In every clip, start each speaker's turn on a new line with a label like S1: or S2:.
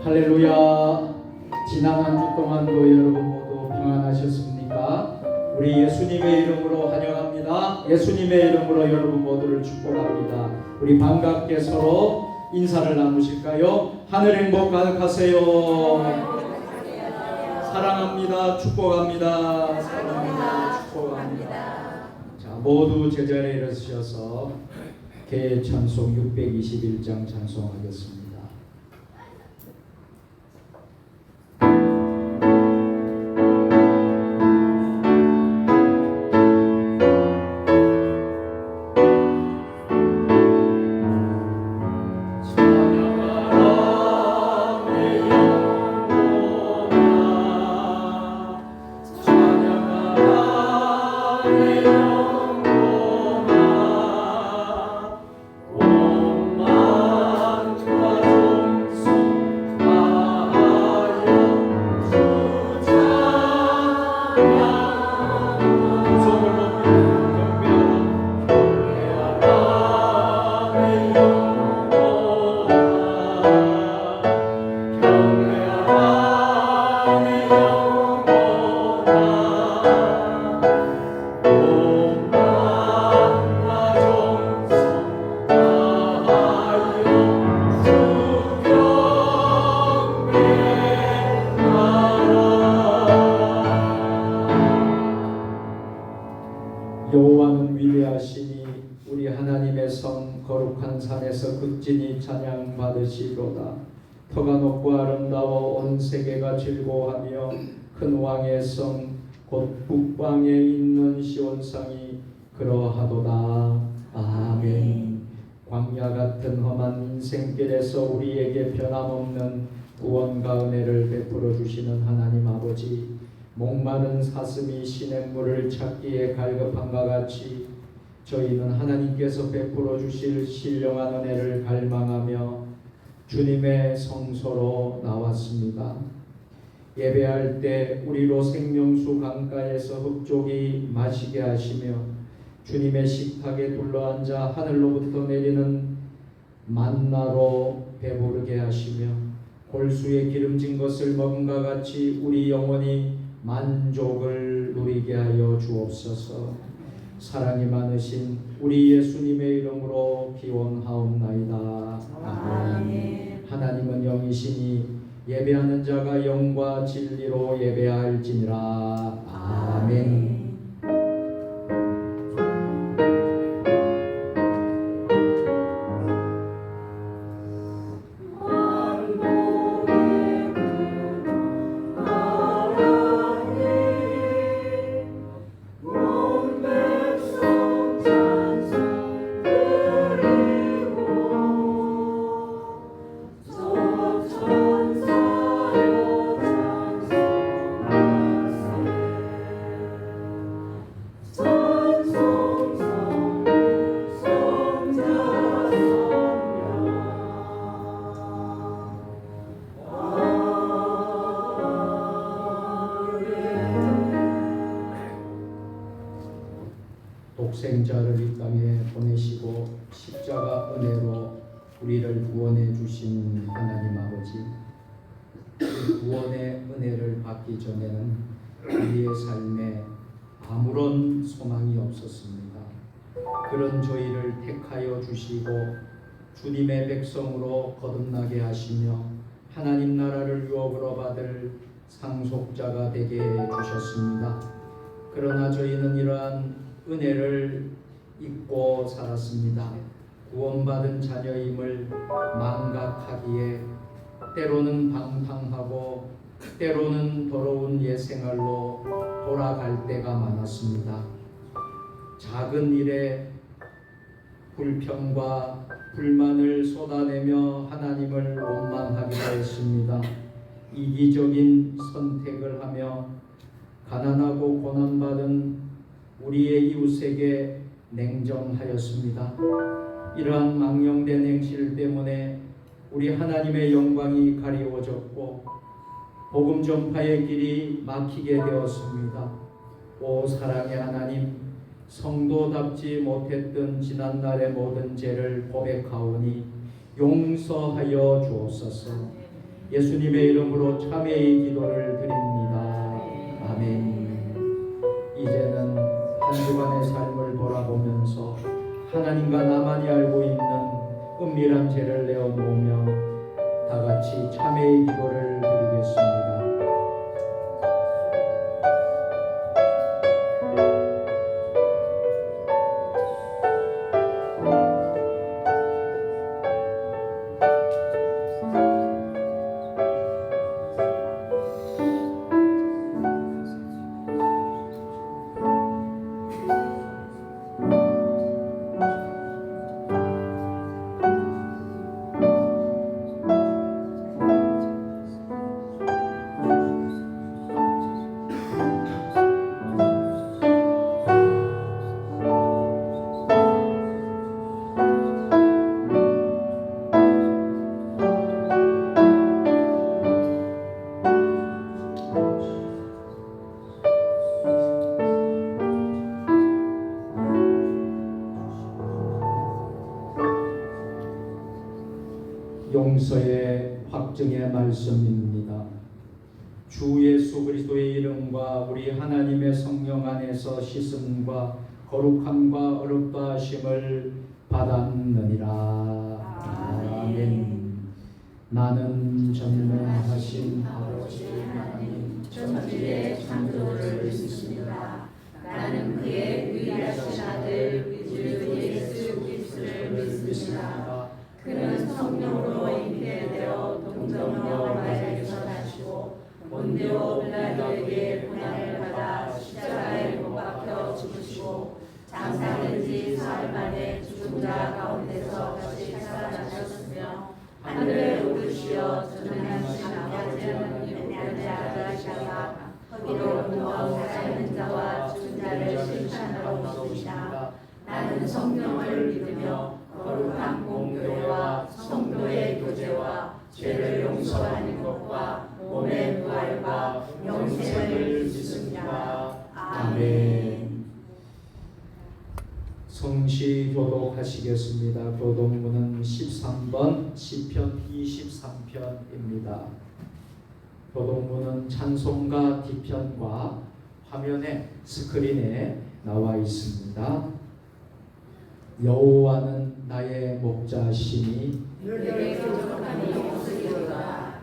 S1: 할렐루야. 지난 한 주 동안도 여러분 모두 평안하셨습니까? 우리 예수님의 이름으로 환영합니다. 예수님의 이름으로 여러분 모두를 축복합니다. 우리 반갑게 서로 인사를 나누실까요? 하늘 행복 가득하세요. 사랑합니다. 축복합니다. 사랑합니다. 축복합니다. 자, 모두 제자리에 일어서셔서 개의 찬송 621장 찬송하겠습니다. 여호와는 위대하시니 우리 하나님의 성 거룩한 산에서 극진히 찬양 받으시로다. 터가 높고 아름다워 온 세계가 즐거워하며 큰 왕의 성 곧 북방에 있는 시온상이 그러하도다. 아멘. 광야 같은 험한 인생길에서 우리에게 변함없는 구원과 은혜를 베풀어 주시는 하나님 아버지, 목마른 사슴이 시냇물을 찾기에 갈급함과 같이 저희는 하나님께서 베풀어 주실 신령한 은혜를 갈망하며 주님의 성소로 나왔습니다. 예배할 때 우리로 생명수 강가에서 흙족이 마시게 하시며 주님의 식탁에 둘러앉아 하늘로부터 내리는 만나로 배부르게 하시며 골수에 기름진 것을 먹음과 같이 우리 영혼이 만족을 누리게 하여 주옵소서. 사랑이 많으신 우리 예수님의 이름으로 기원하옵나이다. 아멘. 하나님은 영이시니 예배하는 자가 영과 진리로 예배할지니라. 아멘. 독생자를 이 땅에 보내시고 십자가 은혜로 우리를 구원해 주신 하나님 아버지, 구원의 은혜를 받기 전에는 우리의 삶에 아무런 소망이 없었습니다. 그런 저희를 택하여 주시고 주님의 백성으로 거듭나게 하시며 하나님 나라를 유업으로 받을 상속자가 되게 해주셨습니다. 그러나 저희는 이러한 은혜를 잊고 살았습니다. 구원받은 자녀임을 망각하기에 때로는 방탕하고 때로는 더러운 옛 생활로 돌아갈 때가 많았습니다. 작은 일에 불평과 불만을 쏟아내며 하나님을 원망하기도 했습니다. 이기적인 선택을 하며 가난하고 고난받은 우리의 이웃에게 냉정하였습니다. 이러한 망령된 행실 때문에 우리 하나님의 영광이 가리워졌고 복음 전파의 길이 막히게 되었습니다. 오 사랑의 하나님, 성도답지 못했던 지난날의 모든 죄를 고백하오니 용서하여 주옵소서. 예수님의 이름으로 참회의 기도를 드립니다. 아멘. 이제는 한 주간의 삶을 돌아보면서 하나님과 나만이 알고 있는 은밀한 죄를 내어놓으며 다 같이 참회의 기도를 드리겠습니다. 용서의 확증의 말씀입니다. 주 예수 그리스도의 이름과 우리 하나님의 성령 안에서 씻음과 거룩함과 어렵다 하심을 받았느니라. 아멘. 나는 전능하신 아버지 하나님
S2: 천지의 창조를 믿습니다. 나는 그의 유일하신 아들 주 예수 그리스도를 믿습니다. 그는 성령으로 잉태되어 동정녀 마리아에게서 나시고 본디오 빌라도에게 고난을 받아 십자가에 못 박혀 죽으시고 장사된 지 사흘 만에 죽은 자 가운데서 다시 살아나셨으며 하늘에 오르시어 전능하신 아버지 하나님 양자가 되시다가 거기로 동원 살아있는 자와 죽은 자를 심판하러 오시리라. 나는 성령을 믿으며 거룩한 공교회와 성도의 교제와 죄를 용서하는 것과 몸의 부활과 영생을 믿습니다. 아멘.
S1: 성시 교독하시겠습니다. 교독문은 13번 시편 23편입니다. 교독문은 찬송가 뒤편과 화면에 스크린에 나와 있습니다. 여호와는 나의 목자시니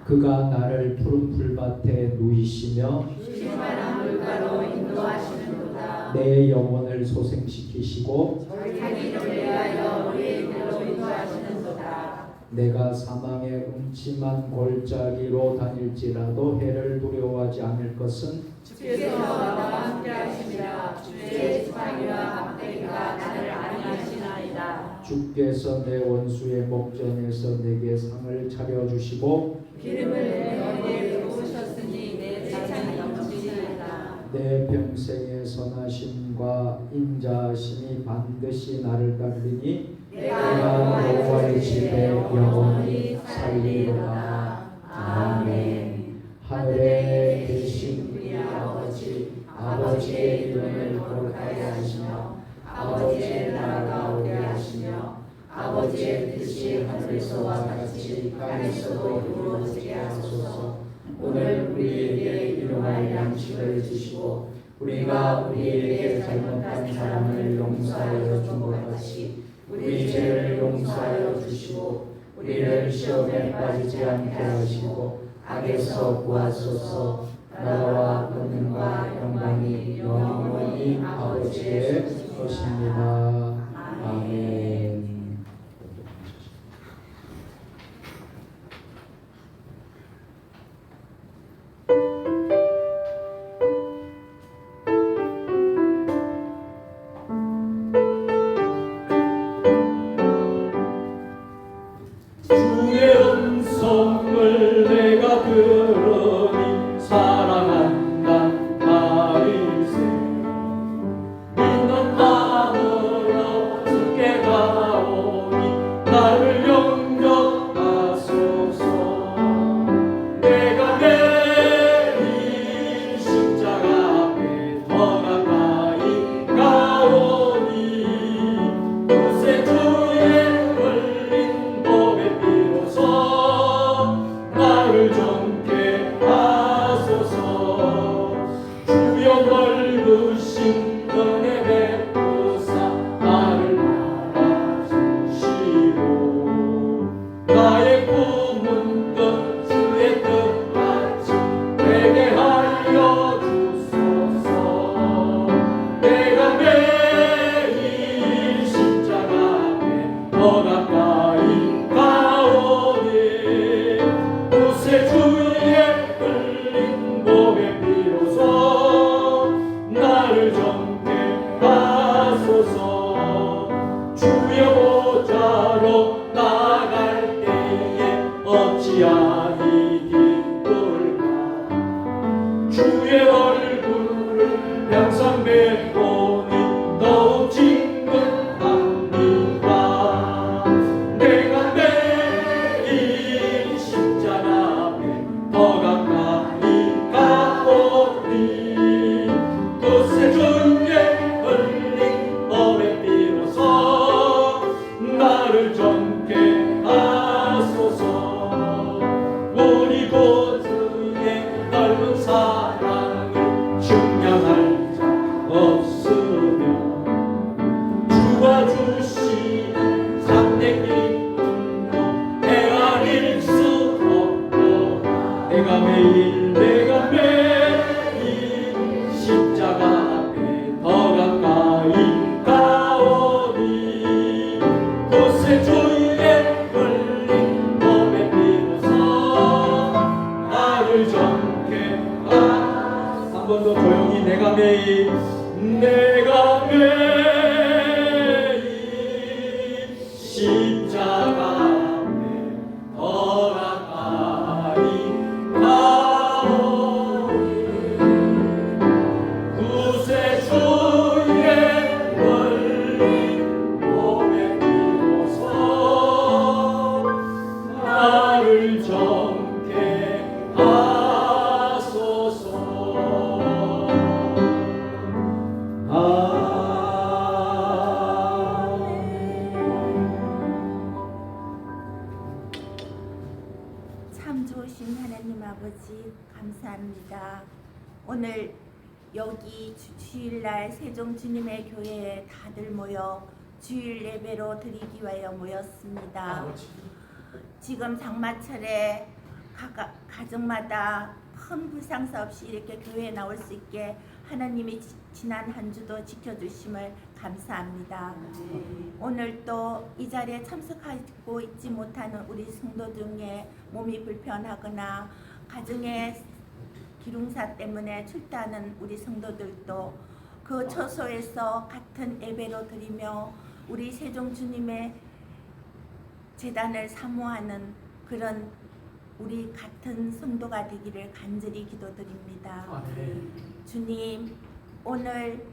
S1: 그가 나를 푸른 풀밭에 누이시며
S2: 쉴만한 물가로 인도하시는도다.
S1: 내 영혼을 소생시키시고
S2: 자기를 위하여 우리의 길로 인도하시는도다.
S1: 내가 사망의 음침한 골짜기로 다닐지라도 해를 두려워하지 않을 것은
S2: 주께서 나와 함께 하시니라. 주의 지팡이와 막대기가 나를 안위하시나이다.
S1: 주께서 내 원수의 목전에서 내게 상을 차려주시고
S2: 기름을 내 머리에 부으셨으니 내 찬양이 넘치리이다.
S1: 내 평생의 선하심과 인자하심이 반드시 나를 따르리니 내가 여호와의 집에 영원히 살리로다. 아멘. 하늘에 계신 우리 아버지, 아버지의 이름을 거룩하게 하시며 아버지의 나라가 오게 하시며 아버지의 뜻이 하늘에서와 같이 땅에서도 이루어지게 하소서. 오늘 우리에게 일용할 양식을 주시고 우리가 우리에게 잘못한 사람을 용서하여 준 것 같이 우리 죄를 용서하여 주시고 우리를 시험에 빠지지 않게 하시고 악에서 구하소서. 나라와 권능과 영광이 영원히 아버지의 것입니다. 아멘. 주의 음성을 내가 들으니 사랑한다 말이세. 믿는 마음으로 주께 가오니 나를 영접하소서. 내가 매일 십자가 앞에 더 가까이 가오니 그새 주의 흘린 법에 비로소 나를 정케 하소서. 주여 넓으신 은혜 베푸사 나를 바라주시고 나의 꿈은 끝 주의 뜻같이 되게 하여 주소서. 내가 매일 십자가 앞에 더 가까이 가오니 그새 주의 흘린 몸의 비로소 나를 정케 하소서. 주여 보좌로 나갈 때에 어찌하니 기쁠까. 주의 얼굴을 항상 뵙고니 더욱 친근합니다. 내가 매일 십자가 앞에 더 가까이 가오니 그새 주의 흘린 법에 비로소 나를 정케 하소서. 우리 고주의 넓은 사랑을 증명할 자 없으며 주가 주시는 참된 기쁨도 헤아릴 수 없도다. 내가 매일 십자가 앞에 더 가까이 가오니 그새 주의 흘린 법에 비로소 나를 정케 한 번 더 조용히 내가 매일 십자가 앞에 더 가까이 가오니 그새 주의 흘린 몸에 비로소 나를 정케 하소서.
S3: 참 좋으신 하나님 아버지 감사합니다. 오늘 여기 주일날 세종 주님의 교회에 다들 모여 주일 예배로 드리기 위하여 모였습니다. 지금 장마철에 가정마다 큰 불상사 없이 이렇게 교회에 나올 수 있게 하나님이 지난 한 주도 지켜주심을 감사합니다. 오늘 또 이 자리에 참석하고 있지 못하는 우리 성도 중에 몸이 불편하거나 가정의 기lum사 때문에 출타하는 우리 성도들도 그 처소에서 같은 예배로 드리며 우리 세종 주님의 제단을 사모하는 그런 우리 같은 성도가 되기를 간절히 기도드립니다. 주님, 오늘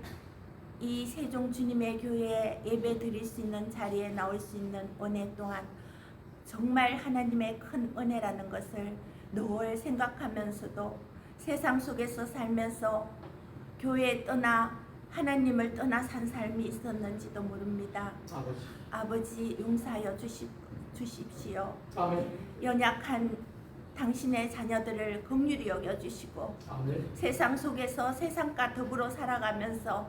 S3: 이 세종 주님의 교회에 예배 드릴 수 있는 자리에 나올 수 있는 은혜 또한 정말 하나님의 큰 은혜라는 것을 늘 생각하면서도 세상 속에서 살면서 교회에 떠나 하나님을 떠나 산 삶이 있었는지도 모릅니다. 아버지 용서하여 주십시오.
S1: 아멘.
S3: 연약한 당신의 자녀들을 긍휼히 여겨주시고
S1: 아멘.
S3: 세상 속에서 세상과 더불어 살아가면서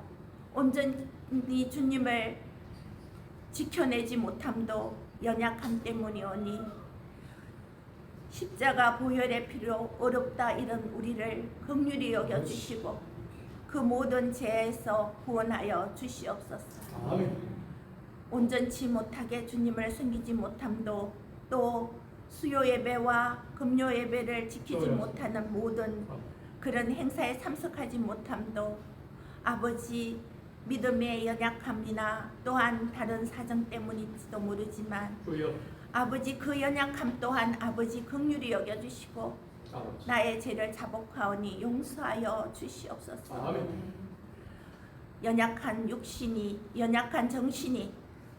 S3: 온전히 주님을 지켜내지 못함도 연약함 때문이오니 십자가 보혈의 피로 어렵다 이런 우리를 긍휼히 여겨주시고 그 모든 죄에서 구원하여 주시옵소서.
S1: 아멘.
S3: 온전치 못하게 주님을 섬기지 못함도 또 수요 예배와 금요 예배를 지키지 못하는 모든 그런 행사에 참석하지 못함도 아버지 믿음의 연약함이나 또한 다른 사정 때문일지도 모르지만
S1: 주여.
S3: 아버지 그 연약함 또한 아버지 긍휼히 여겨주시고
S1: 아버지.
S3: 나의 죄를 자복하오니 용서하여 주시옵소서.
S1: 아멘.
S3: 연약한 육신이 연약한 정신이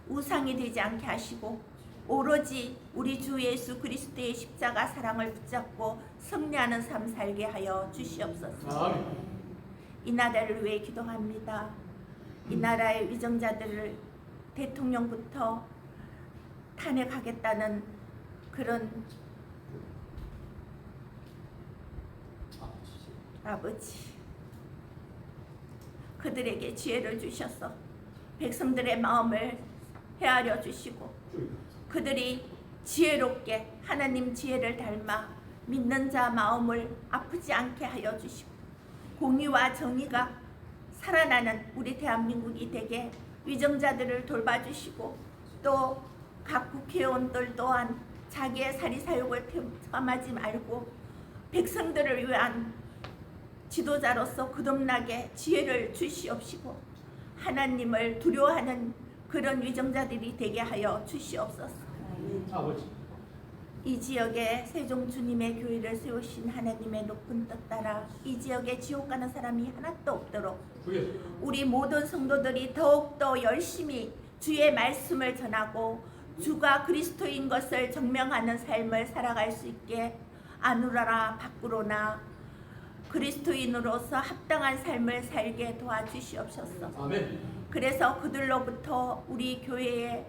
S3: 우상이 되지 않게 하시고 오로지 우리 주 예수 그리스도의 십자가 사랑을 붙잡고 승리하는 삶 살게 하여 주시옵소서.
S1: 아멘.
S3: 이 나라를 위해 기도합니다. 이 나라의 위정자들을 대통령부터 탄핵하겠다는 그런 아버지 그들에게 지혜를 주셔서 백성들의 마음을 헤아려 주시고 그들이 지혜롭게 하나님 지혜를 닮아 믿는 자 마음을 아프지 않게 하여 주시고 공의와 정의가 살아나는 우리 대한민국이 되게 위정자들을 돌봐주시고 또 각 국회의원들 또한 자기의 사리사욕을 탐하지 말고 백성들을 위한 지도자로서 거듭나게 지혜를 주시옵시고 하나님을 두려워하는 그런 위정자들이 되게 하여 주시옵소서.
S1: 아버지.
S3: 이 지역에 세종 주님의 교회를 세우신 하나님의 높은 뜻 따라 이 지역에 지옥 가는 사람이 하나도 없도록
S1: 주여.
S3: 우리 모든 성도들이 더욱더 열심히 주의 말씀을 전하고 주가 그리스도인 것을 증명하는 삶을 살아갈 수 있게 안으로나 밖으로나 그리스도인으로서 합당한 삶을 살게 도와주시옵소서.
S1: 아멘.
S3: 그래서 그들로부터 우리 교회에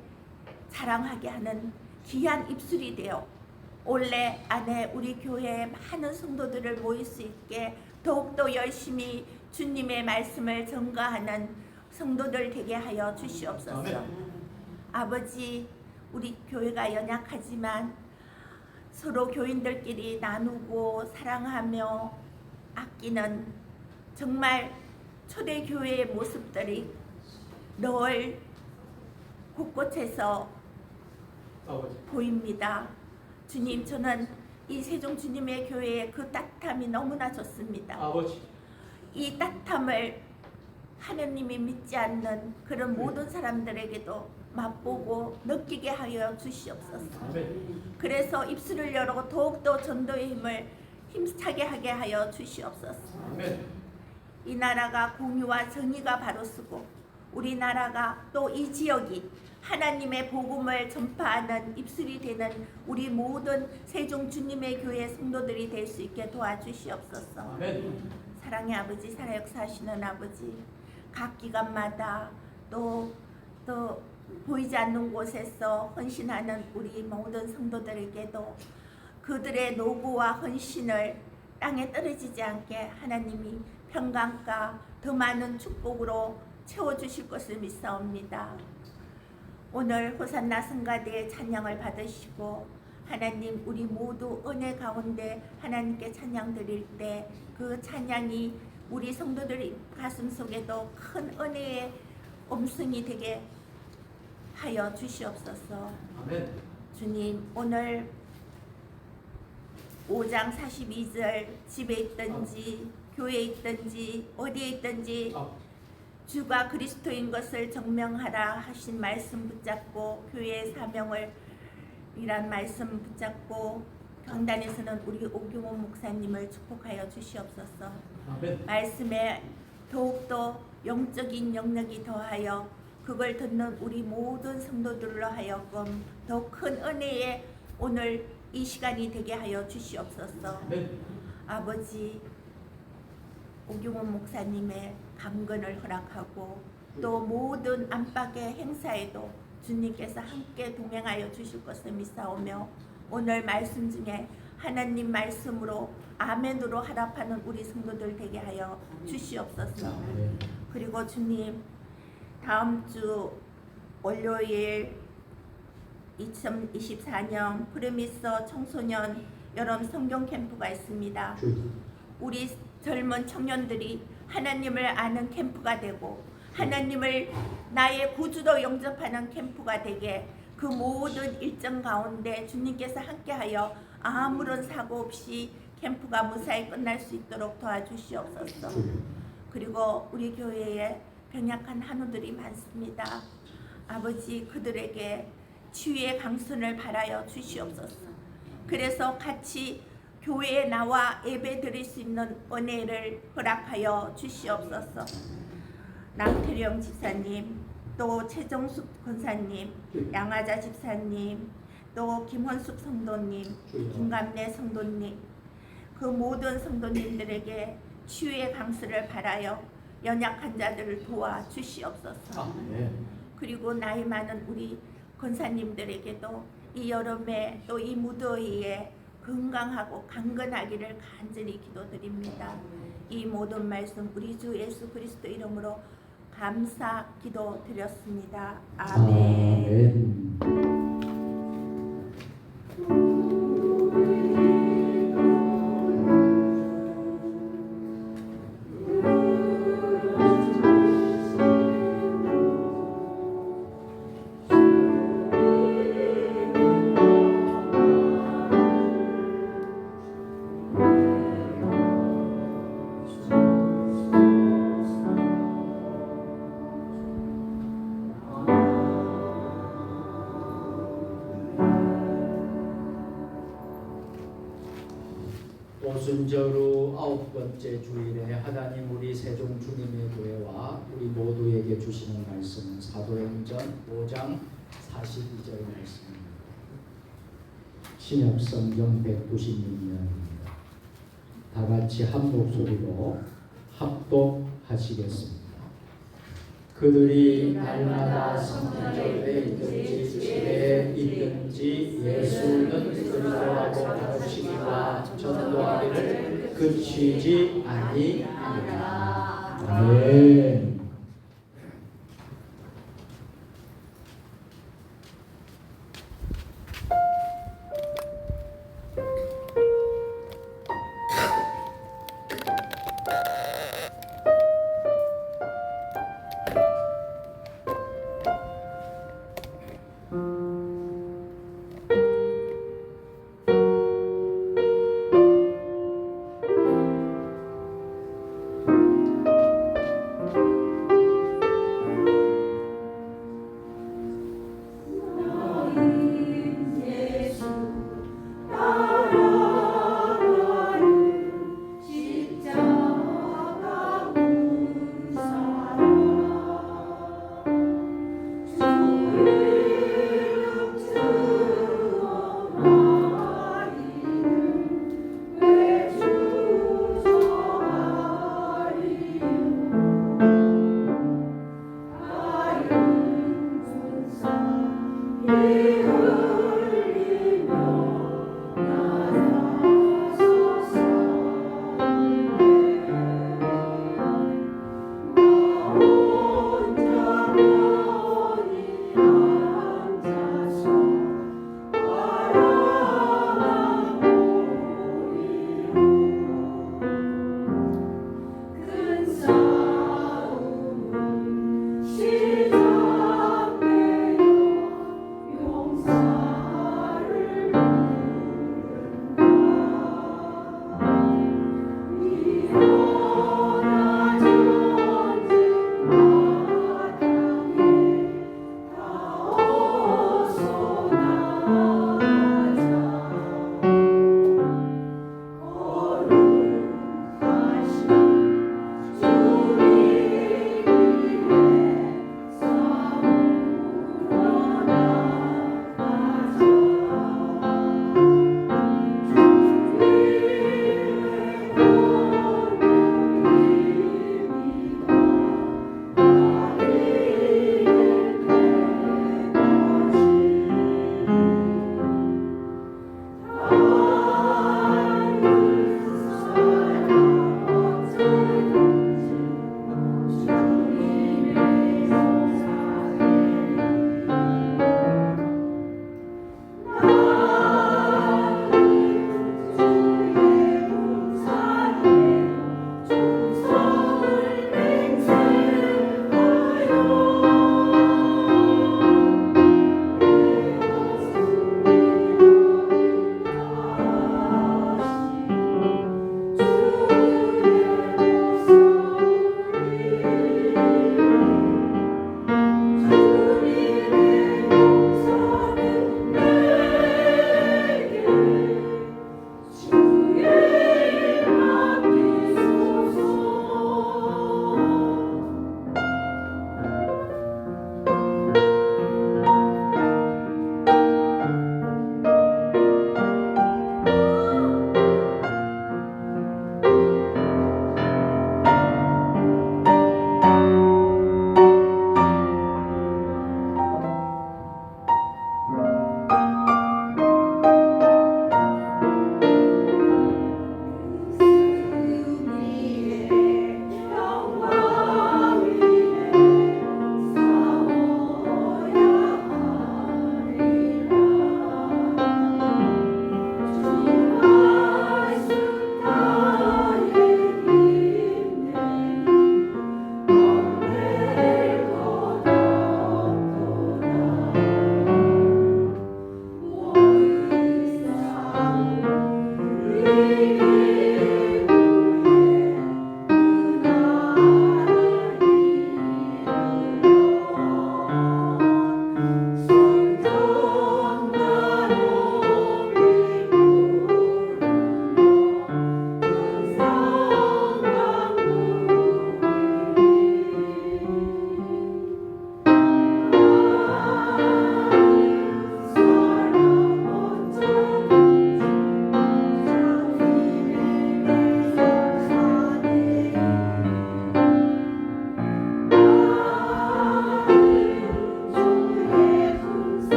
S3: 자랑하게 하는 귀한 입술이 되어 올해 안에 우리 교회에 많은 성도들을 모일 수 있게 더욱더 열심히 주님의 말씀을 전가하는 성도들 되게 하여 주시옵소서.
S1: 아멘.
S3: 아버지 우리 교회가 연약하지만 서로 교인들끼리 나누고 사랑하며 아끼는 정말 초대교회의 모습들이 늘 곳곳에서
S1: 아버지.
S3: 보입니다. 주님 저는 이 세종 주님의 교회의 그 따뜻함이 너무나 좋습니다.
S1: 아버지.
S3: 이 따뜻함을 하느님이 믿지 않는 그런 모든 사람들에게도 맛보고 느끼게 하여 주시옵소서.
S1: 아멘.
S3: 그래서 입술을 열어 더욱더 전도의 힘을 힘차게 하게 하여 주시옵소서.
S1: 아멘.
S3: 이 나라가 공의와 정의가 바로 서고 우리나라가 또 이 지역이 하나님의 복음을 전파하는 입술이 되는 우리 모든 세종 주님의 교회 성도들이 될 수 있게 도와주시옵소서.
S1: 아멘.
S3: 사랑의 아버지, 살아 역사하시는 아버지, 각 기관마다 또 보이지 않는 곳에서 헌신하는 우리 모든 성도들에게도 그들의 노고와 헌신을 땅에 떨어지지 않게 하나님이 평강과 더 많은 축복으로 채워주실 것을 믿사옵니다. 오늘 호산나 성가대의 찬양을 받으시고 하나님 우리 모두 은혜 가운데 하나님께 찬양 드릴 때 그 찬양이 우리 성도들 가슴 속에도 큰 은혜의 음성이 되게 하여 주시옵소서.
S1: 아멘.
S3: 주님 오늘 5장 42절 집에 있든지 교회에 있든지 어디에 있든지 주가 그리스도인 것을 증명하라 하신 말씀 붙잡고 교회의 사명을 이란 말씀 붙잡고 강단에서는 우리 오경원 목사님을 축복하여 주시옵소서.
S1: 아멘.
S3: 말씀에 더욱더 영적인 영역이 더하여 그걸 듣는 우리 모든 성도들로 하여금 더 큰 은혜의 오늘 이 시간이 되게 하여 주시옵소서.
S1: 아멘.
S3: 아버지 오경원 목사님의 강건을 허락하고 또 모든 안팎의 행사에도 주님께서 함께 동행하여 주실 것을 믿사오며 오늘 말씀 중에 하나님 말씀으로 아멘으로 하답하는 우리 성도들 되게 하여 주시옵소서.
S1: 아멘.
S3: 그리고 주님, 다음 주 월요일 2024년 프레미서 청소년 여름 성경 캠프가 있습니다.
S1: 주님.
S3: 우리 젊은 청년들이 하나님을 아는 캠프가 되고 하나님을 나의 구주로 영접하는 캠프가 되게 그 모든 일정 가운데 주님께서 함께하여 아무런 사고 없이 캠프가 무사히 끝날 수 있도록 도와주시옵소서.
S1: 주님.
S3: 그리고 우리 교회에 병약한 한우들이 많습니다. 아버지, 그들에게 치유의 강선을 바라여 주시옵소서. 그래서 같이 교회에 나와 예배 드릴 수 있는 은혜를 허락하여 주시옵소서. 남태령 집사님, 또 최정숙 권사님, 양아자 집사님, 또 김원숙 성도님, 김감래 성도님, 그 모든 성도님들에게 치유의 강수를 바라여 연약한 자들을 도와 주시옵소서.
S1: 아멘.
S3: 그리고 나이 많은 우리 권사님들에게도 이 여름에 또 이 무더위에 건강하고 강건하기를 간절히 기도드립니다. 이 모든 말씀 우리 주 예수 그리스도 이름으로 감사 기도드렸습니다. 아멘.
S1: 아멘. 오순절후 9번째 주일에 하나님 우리 세종 주님의 교회와 우리 모두에게 주시는 말씀은 사도행전 5장 42절 말씀입니다. 신약성경 196면입니다. 다 같이 한 목소리로 합독하시겠습니다. 그들이 날마다 성전에 있든지 집에 있든지 예수는 그리스도라고 가르치기와 전도하기를 그치지 아니하니라. 아멘.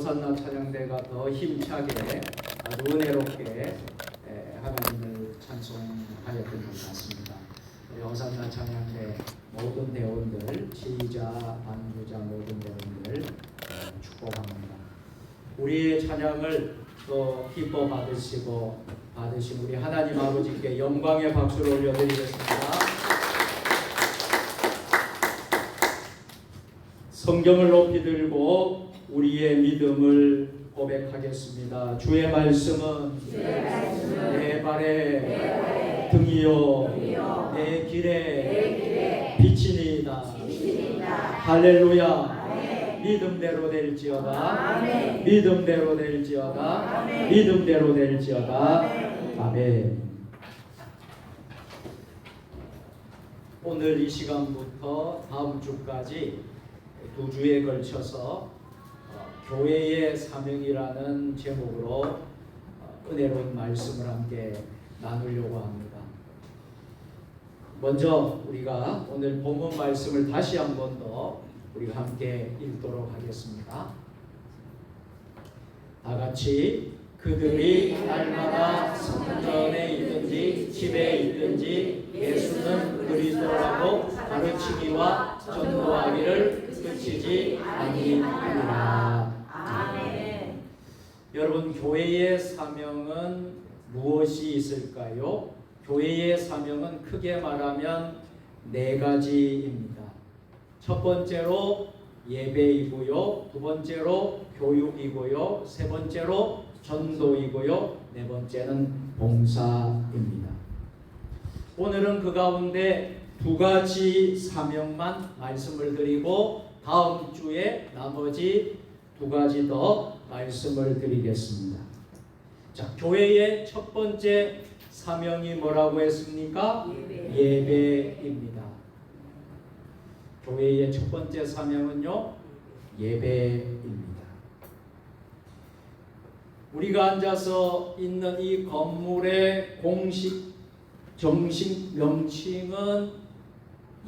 S1: 호산나 찬양대가 더 힘차게 아주 은혜롭게 하나님을 찬송하였던 것 같습니다. 우리 호산나 찬양대 모든 대원들, 지휘자, 반주자 모든 대원들 축복합니다. 우리의 찬양을 또 기뻐 받으신 우리 하나님 아버지께 영광의 박수를 올려드리겠습니다. 성경을 높이 들고 우리의 믿음을 고백하겠습니다. 주의 말씀은 내 발의 등이요 내 길에 빛이니이다. 할렐루야. 믿음대로 될지어다. 믿음대로 될지어다. 믿음대로 될지어다. 아멘. 오늘 이 시간부터 다음 주까지 2주에 걸쳐서 교회의 사명이라는 제목으로 은혜로운 말씀을 함께 나누려고 합니다. 먼저 우리가 오늘 본문 말씀을 다시 한 번 더 우리가 함께 읽도록 하겠습니다. 다 같이 그들이 날마다 성전에 있든지 집에 있든지 예수는 그리스도라고 가르치기와 전도하기를 그치지 아니하리라. 아멘. 여러분, 교회의 사명은 무엇이 있을까요? 교회의 사명은 크게 말하면 4가지입니다. 첫 번째로 예배이고요, 두 번째로 교육이고요, 세 번째로 전도이고요, 네 번째는 봉사입니다. 오늘은 그 가운데 2가지 사명만 말씀을 드리고 다음 주에 나머지 2가지 더 말씀을 드리겠습니다. 자, 교회의 첫 번째 사명이 뭐라고 했습니까? 예배입니다. 교회의 첫 번째 사명은요, 예배입니다. 우리가 앉아서 있는 이 건물의 공식 정식 명칭은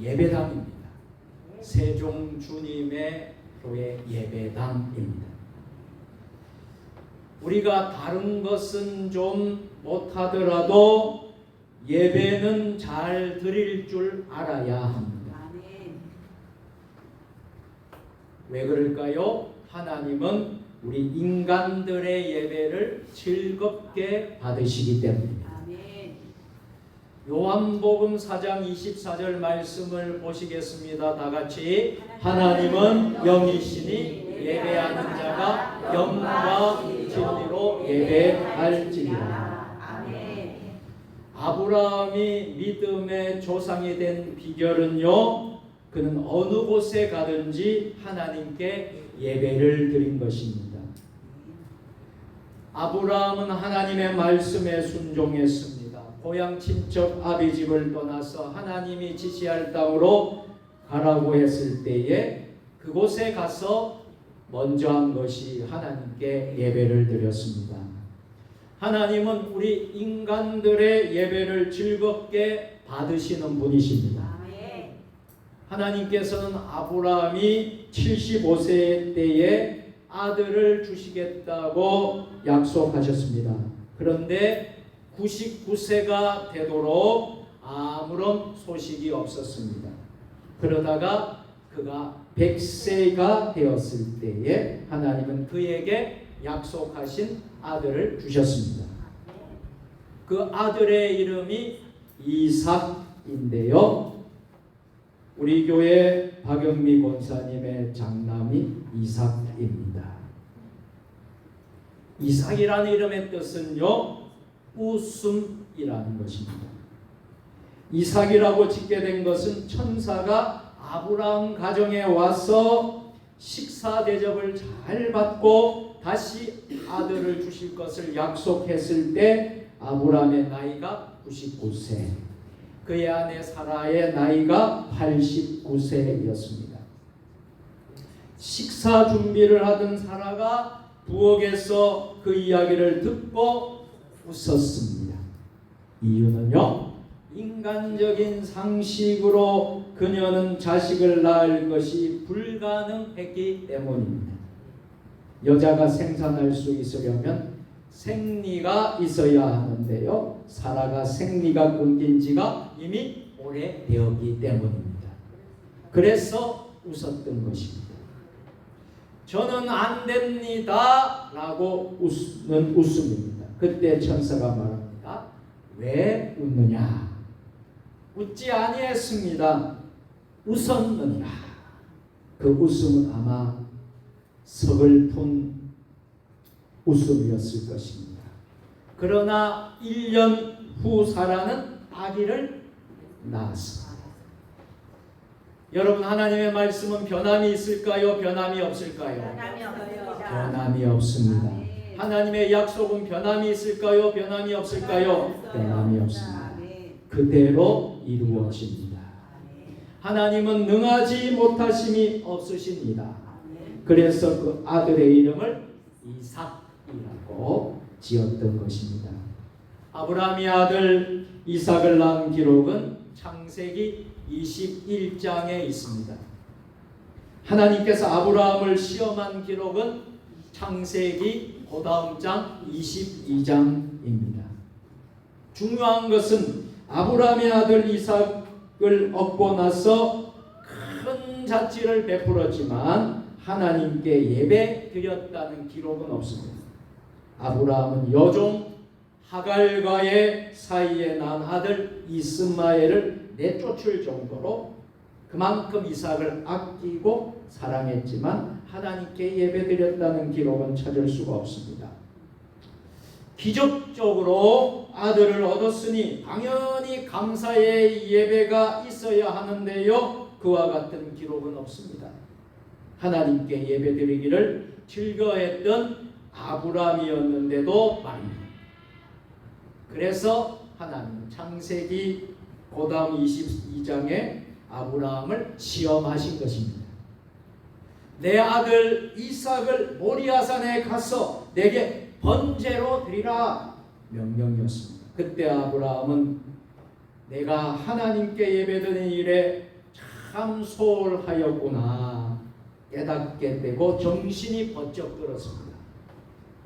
S1: 예배당입니다. 세종 주님의 교회 예배당입니다. 우리가 다른 것은 좀 못하더라도 예배는 잘 드릴 줄 알아야 합니다. 왜 그럴까요? 하나님은 우리 인간들의 예배를 즐겁게 받으시기 때문입니다. 요한복음 4장 24절 말씀을 보시겠습니다. 다 같이. 하나님은 영이시니 예배하는 자가 영과 진리로 예배할지니라. 아브라함이 믿음의 조상이 된 비결은요, 그는 어느 곳에 가든지 하나님께 예배를 드린 것입니다. 아브라함은 하나님의 말씀에 순종했습니다. 고향 친척 아비 집을 떠나서 하나님이 지시할 땅으로 가라고 했을 때에 그곳에 가서 먼저 한 것이 하나님께 예배를 드렸습니다. 하나님은 우리 인간들의 예배를 즐겁게 받으시는 분이십니다. 하나님께서는 아브라함이 75세 때에 아들을 주시겠다고 약속하셨습니다. 그런데 99세가 되도록 아무런 소식이 없었습니다. 그러다가 그가 100세가 되었을 때에 하나님은 그에게 약속하신 아들을 주셨습니다. 그 아들의 이름이 이삭인데요, 우리 교회 박영미 권사님의 장남이 이삭입니다. 이삭이라는 이름의 뜻은요, 웃음이라는 것입니다. 이삭이라고 짓게 된 것은 천사가 아브라함 가정에 와서 식사 대접을 잘 받고 다시 아들을 주실 것을 약속했을 때 아브라함의 나이가 99세, 그의 아내 사라의 나이가 89세였습니다. 식사 준비를 하던 사라가 부엌에서 그 이야기를 듣고 웃었습니다. 이유는요, 인간적인 상식으로 그녀는 자식을 낳을 것이 불가능했기 때문입니다. 여자가 생산할 수 있으려면 생리가 있어야 하는데요. 사라가 생리가 끊긴 지가 이미 오래되었기 때문입니다. 그래서 웃었던 것입니다. 저는 안 됩니다 라고 웃는 웃음입니다. 그때 천사가 말합니다. 왜 웃느냐? 웃지 아니했습니다. 웃었느니라. 그 웃음은 아마 서글픈 웃음이었을 것입니다. 그러나 1년 후 사라는 아기를 낳았습니다. 여러분, 하나님의 말씀은 변함이 있을까요? 변함이 없을까요?
S3: 변함이 없습니다.
S1: 변함이 없습니다. 하나님의 약속은 변함이 있을까요? 변함이 없을까요? 변함이 없습니다. 그대로 이루어집니다. 하나님은 능하지 못하심이 없으십니다. 그래서 그 아들의 이름을 이삭이라고 지었던 것입니다. 아브라함이 아들 이삭을 낳은 기록은 창세기 21장에 있습니다. 하나님께서 아브라함을 시험한 기록은 창세기 그다음 장 22장입니다. 중요한 것은 아브라함의 아들 이삭을 얻고 나서 큰 자치를 베풀었지만 하나님께 예배 드렸다는 기록은 없습니다. 아브라함은 여종 하갈과의 사이에 난 아들 이스마엘을 내쫓을 정도로 그만큼 이삭을 아끼고 사랑했지만 하나님께 예배드렸다는 기록은 찾을 수가 없습니다. 기적적으로 아들을 얻었으니 당연히 감사의 예배가 있어야 하는데요. 그와 같은 기록은 없습니다. 하나님께 예배드리기를 즐거워했던 아브라함이었는데도 말입니다. 그래서 하나님은 창세기 그다음 22장에 아브라함을 시험하신 것입니다. 내 아들 이삭을 모리아산에 가서 내게 번제로 드리라 명령이었습니다. 그때 아브라함은 내가 하나님께 예배드리는 일에 참 소홀하였구나 깨닫게 되고 정신이 번쩍 들었습니다.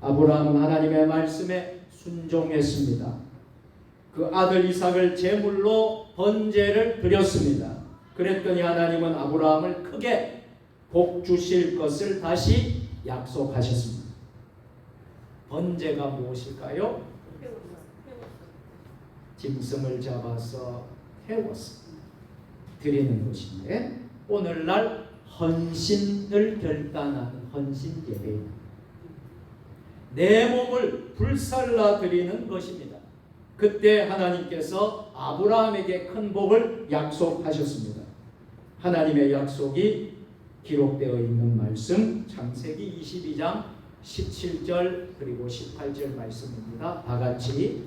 S1: 아브라함은 하나님의 말씀에 순종했습니다. 그 아들 이삭을 제물로 번제를 드렸습니다. 그랬더니 하나님은 아브라함을 크게 복 주실 것을 다시 약속하셨습니다. 번제가 무엇일까요? 짐승을 잡아서 태워서 드리는 것인데 오늘날 헌신을 결단하는 헌신 예배입니다. 내 몸을 불살라 드리는 것입니다. 그때 하나님께서 아브라함에게 큰 복을 약속하셨습니다. 하나님의 약속이 기록되어 있는 말씀 창세기 22장 17절 그리고 18절 말씀입니다. 다 같이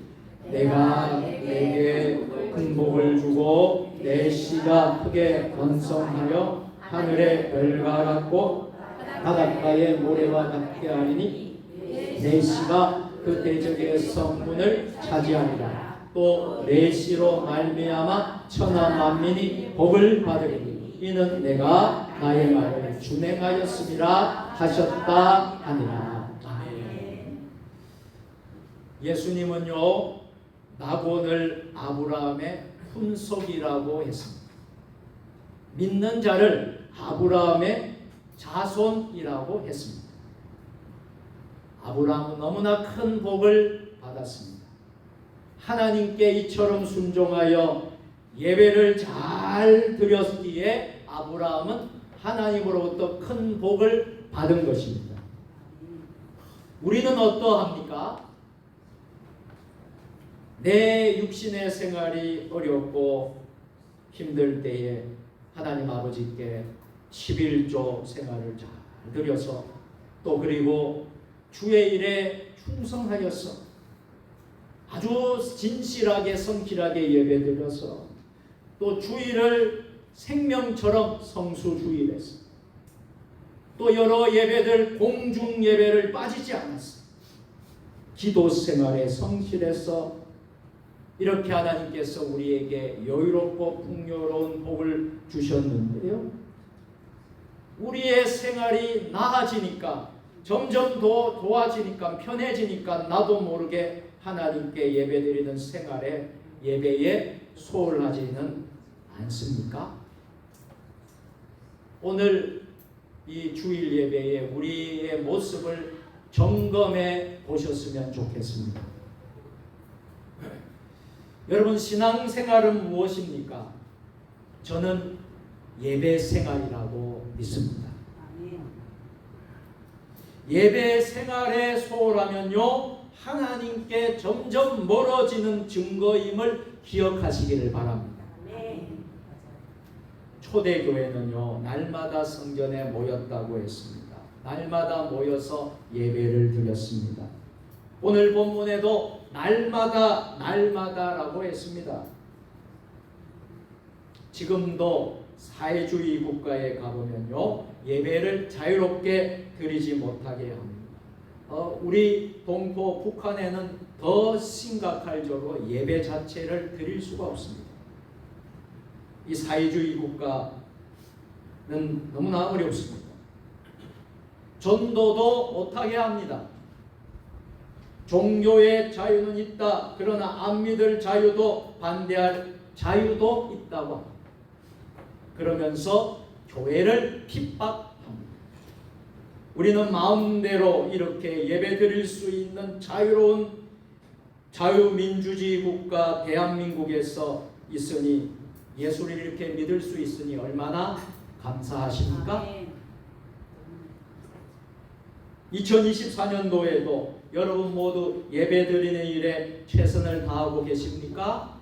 S1: 내가 내게 큰 복을 주고 내 씨가 크게 번성하여 하늘의 별과 같고 바닷가의 모래와 같게 하리니 내 씨가 그 대적의 성문을 차지하리라. 또 내 씨로 말미암아 천하 만민이 복을 받으리니 이는 내가 나의 말을 준행하였음이라 하셨다 하니라. 아멘. 예수님은요 나본을 아브라함의 훈속이라고 했습니다. 믿는 자를 아브라함의 자손이라고 했습니다. 아브라함은 너무나 큰 복을 받았습니다. 하나님께 이처럼 순종하여 예배를 잘 드렸기에 아브라함은 하나님으로부터 큰 복을 받은 것입니다. 우리는 어떠합니까? 내 육신의 생활이 어렵고 힘들 때에 하나님 아버지께 11조 생활을 잘 드려서 또 그리고 주의 일에 충성하여서 아주 진실하게 성실하게 예배드려서 또 주일을 생명처럼 성수주일했어. 또 여러 예배들 공중 예배를 빠지지 않았어. 기도 생활에 성실해서 이렇게 하나님께서 우리에게 여유롭고 풍요로운 복을 주셨는데요. 우리의 생활이 나아지니까 점점 더 좋아지니까 편해지니까 나도 모르게 하나님께 예배드리는 생활에 예배에 소홀하지는 않습니까? 오늘 이 주일 예배에 우리의 모습을 점검해 보셨으면 좋겠습니다. 여러분, 신앙생활은 무엇입니까? 저는 예배 생활이라고 믿습니다. 예배 생활에 소홀하면요, 하나님께 점점 멀어지는 증거임을 기억하시기를 바랍니다. 초대교회는요, 날마다 성전에 모였다고 했습니다. 날마다 모여서 예배를 드렸습니다. 오늘 본문에도 날마다라고 했습니다. 지금도 사회주의 국가에 가보면요, 예배를 자유롭게 드리지 못하게 합니다. 우리 동포 북한에는 더 심각할 정도로 예배 자체를 드릴 수가 없습니다. 이 사회주의 국가는 너무나 어렵습니다. 전도도 못하게 합니다. 종교의 자유는 있다. 그러나 안 믿을 자유도 반대할 자유도 있다고 합니다. 그러면서 교회를 핍박합니다. 우리는 마음대로 이렇게 예배드릴 수 있는 자유로운 자유민주주의 국가 대한민국에서 있으니, 예수를 이렇게 믿을 수 있으니 얼마나 감사하십니까? 2024년도에도 여러분 모두 예배드리는 일에 최선을 다하고 계십니까?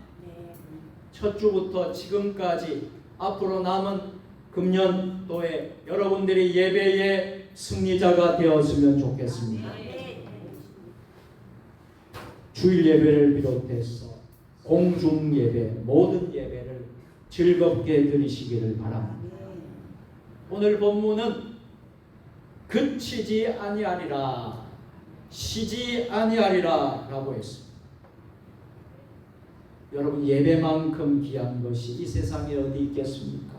S1: 첫 주부터 지금까지 앞으로 남은 금년도에 여러분들이 예배의 승리자가 되었으면 좋겠습니다. 주일 예배를 비롯해서 공중 예배, 모든 예배를 즐겁게 드리시기를 바랍니다. 오늘 본문은 그치지 아니하리라, 쉬지 아니하리라 라고 했습니다. 여러분, 예배만큼 귀한 것이 이 세상에 어디 있겠습니까?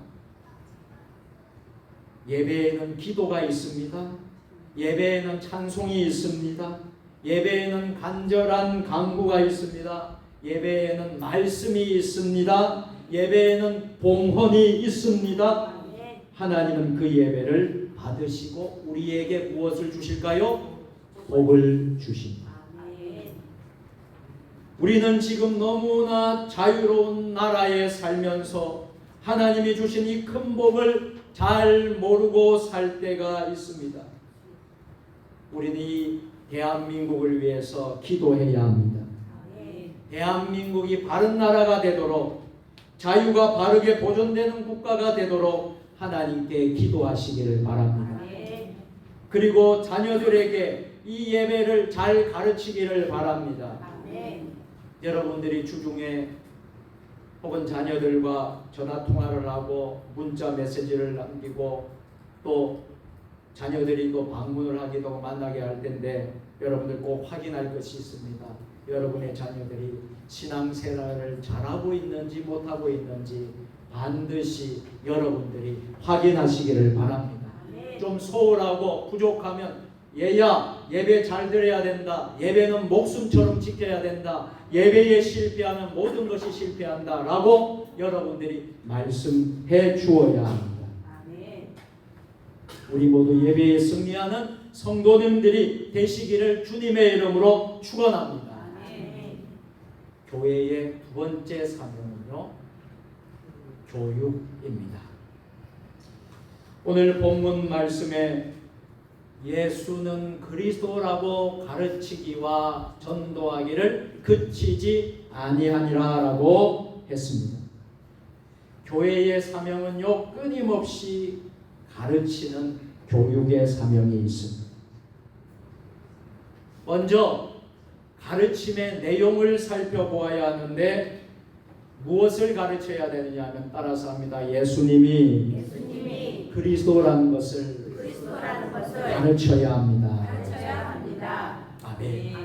S1: 예배에는 기도가 있습니다. 예배에는 찬송이 있습니다. 예배에는 간절한 간구가 있습니다. 예배에는 말씀이 있습니다. 예배에는 봉헌이 있습니다. 하나님은 그 예배를 받으시고 우리에게 무엇을 주실까요? 복을 주십니다. 우리는 지금 너무나 자유로운 나라에 살면서 하나님이 주신 이 큰 복을 잘 모르고 살 때가 있습니다. 우리는 이 대한민국을 위해서 기도해야 합니다. 대한민국이 바른 나라가 되도록, 자유가 바르게 보존되는 국가가 되도록 하나님께 기도하시기를 바랍니다. 그리고 자녀들에게 이 예배를 잘 가르치기를 바랍니다. 여러분들이 주중에 혹은 자녀들과 전화 통화를 하고 문자 메시지를 남기고 또 자녀들이 또 방문을 하기도 하고 만나게 할 텐데, 여러분들 꼭 확인할 것이 있습니다. 여러분의 자녀들이 신앙생활을 잘하고 있는지 못하고 있는지 반드시 여러분들이 확인하시기를 바랍니다. 좀 소홀하고 부족하면, 얘야 예배 잘 드려야 된다, 예배는 목숨처럼 지켜야 된다, 예배에 실패하면 모든 것이 실패한다 라고 여러분들이 말씀해 주어야 합니다. 우리 모두 예배에 승리하는 성도님들이 되시기를 주님의 이름으로 축원합니다. 교회의 두 번째 사명은요, 교육입니다. 오늘 본문 말씀에 예수는 그리스도라고 가르치기와 전도하기를 그치지 아니하니라 라고 했습니다. 교회의 사명은요, 끊임없이 가르치는 교육의 사명이 있습니다. 먼저 가르침의 내용을 살펴보아야 하는데, 무엇을 가르쳐야 되느냐 하면 따라서 합니다. 예수님이 그리스도라는 것을 가르쳐야 합니다. 아멘.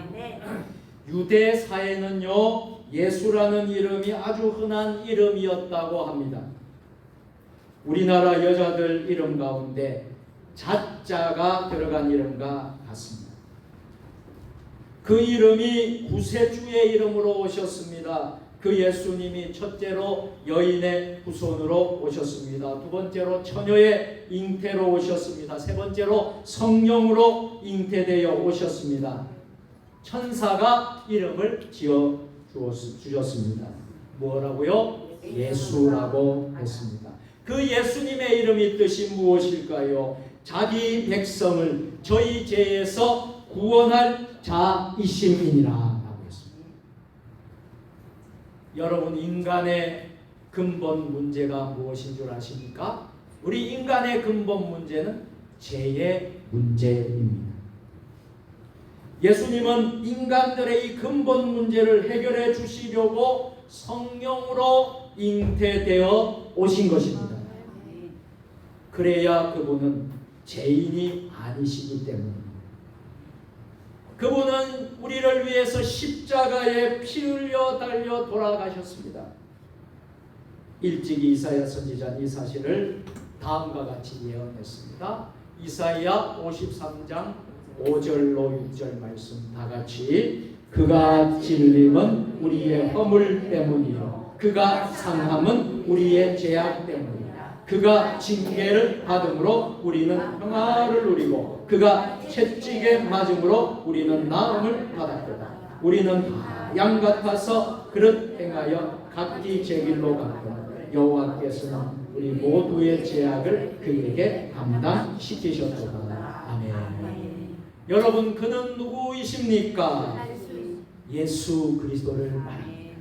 S1: 유대 사회는요, 예수라는 이름이 아주 흔한 이름이었다고 합니다. 우리나라 여자들 이름 가운데 자자가 들어간 이름과 같습니다. 그 이름이 구세주의 이름으로 오셨습니다. 그 예수님이 첫째로 여인의 후손으로 오셨습니다. 두 번째로 처녀의 잉태로 오셨습니다. 세 번째로 성령으로 잉태되어 오셨습니다. 천사가 이름을 지어 주셨습니다. 뭐라고요? 예수라고 했습니다. 그 예수님의 이름의 뜻이 무엇일까요? 자기 백성을 저희 죄에서 구원할 자이심이니라 라고 했습니다. 여러분, 인간의 근본 문제가 무엇인 줄 아십니까? 우리 인간의 근본 문제는 죄의 문제입니다. 예수님은 인간들의 이 근본 문제를 해결해 주시려고 성령으로 잉태되어 오신 것입니다. 그래야 그분은 죄인이 아니시기 때문입니다. 그분은 우리를 위해서 십자가에 피 흘려 달려 돌아가셨습니다. 일찍이 이사야 선지자는 이 사실을 다음과 같이 예언했습니다. 이사야 53장 5절로 6절 말씀 다 같이. 그가 찔림은 우리의 허물 때문이요 그가 상함은 우리의 죄악 때문이라. 그가 징계를 받음으로 우리는 평화를 누리고 그가 채찍에 맞음으로 우리는 나음을 받았도다. 우리는 다 양 같아서 그릇 행하여 각기 제 길로 갔고 여호와께서는 우리 모두의 죄악을 그에게 담당시키셨도다. 아멘. 여러분, 그는 누구이십니까? 예수 그리스도를 말합니다.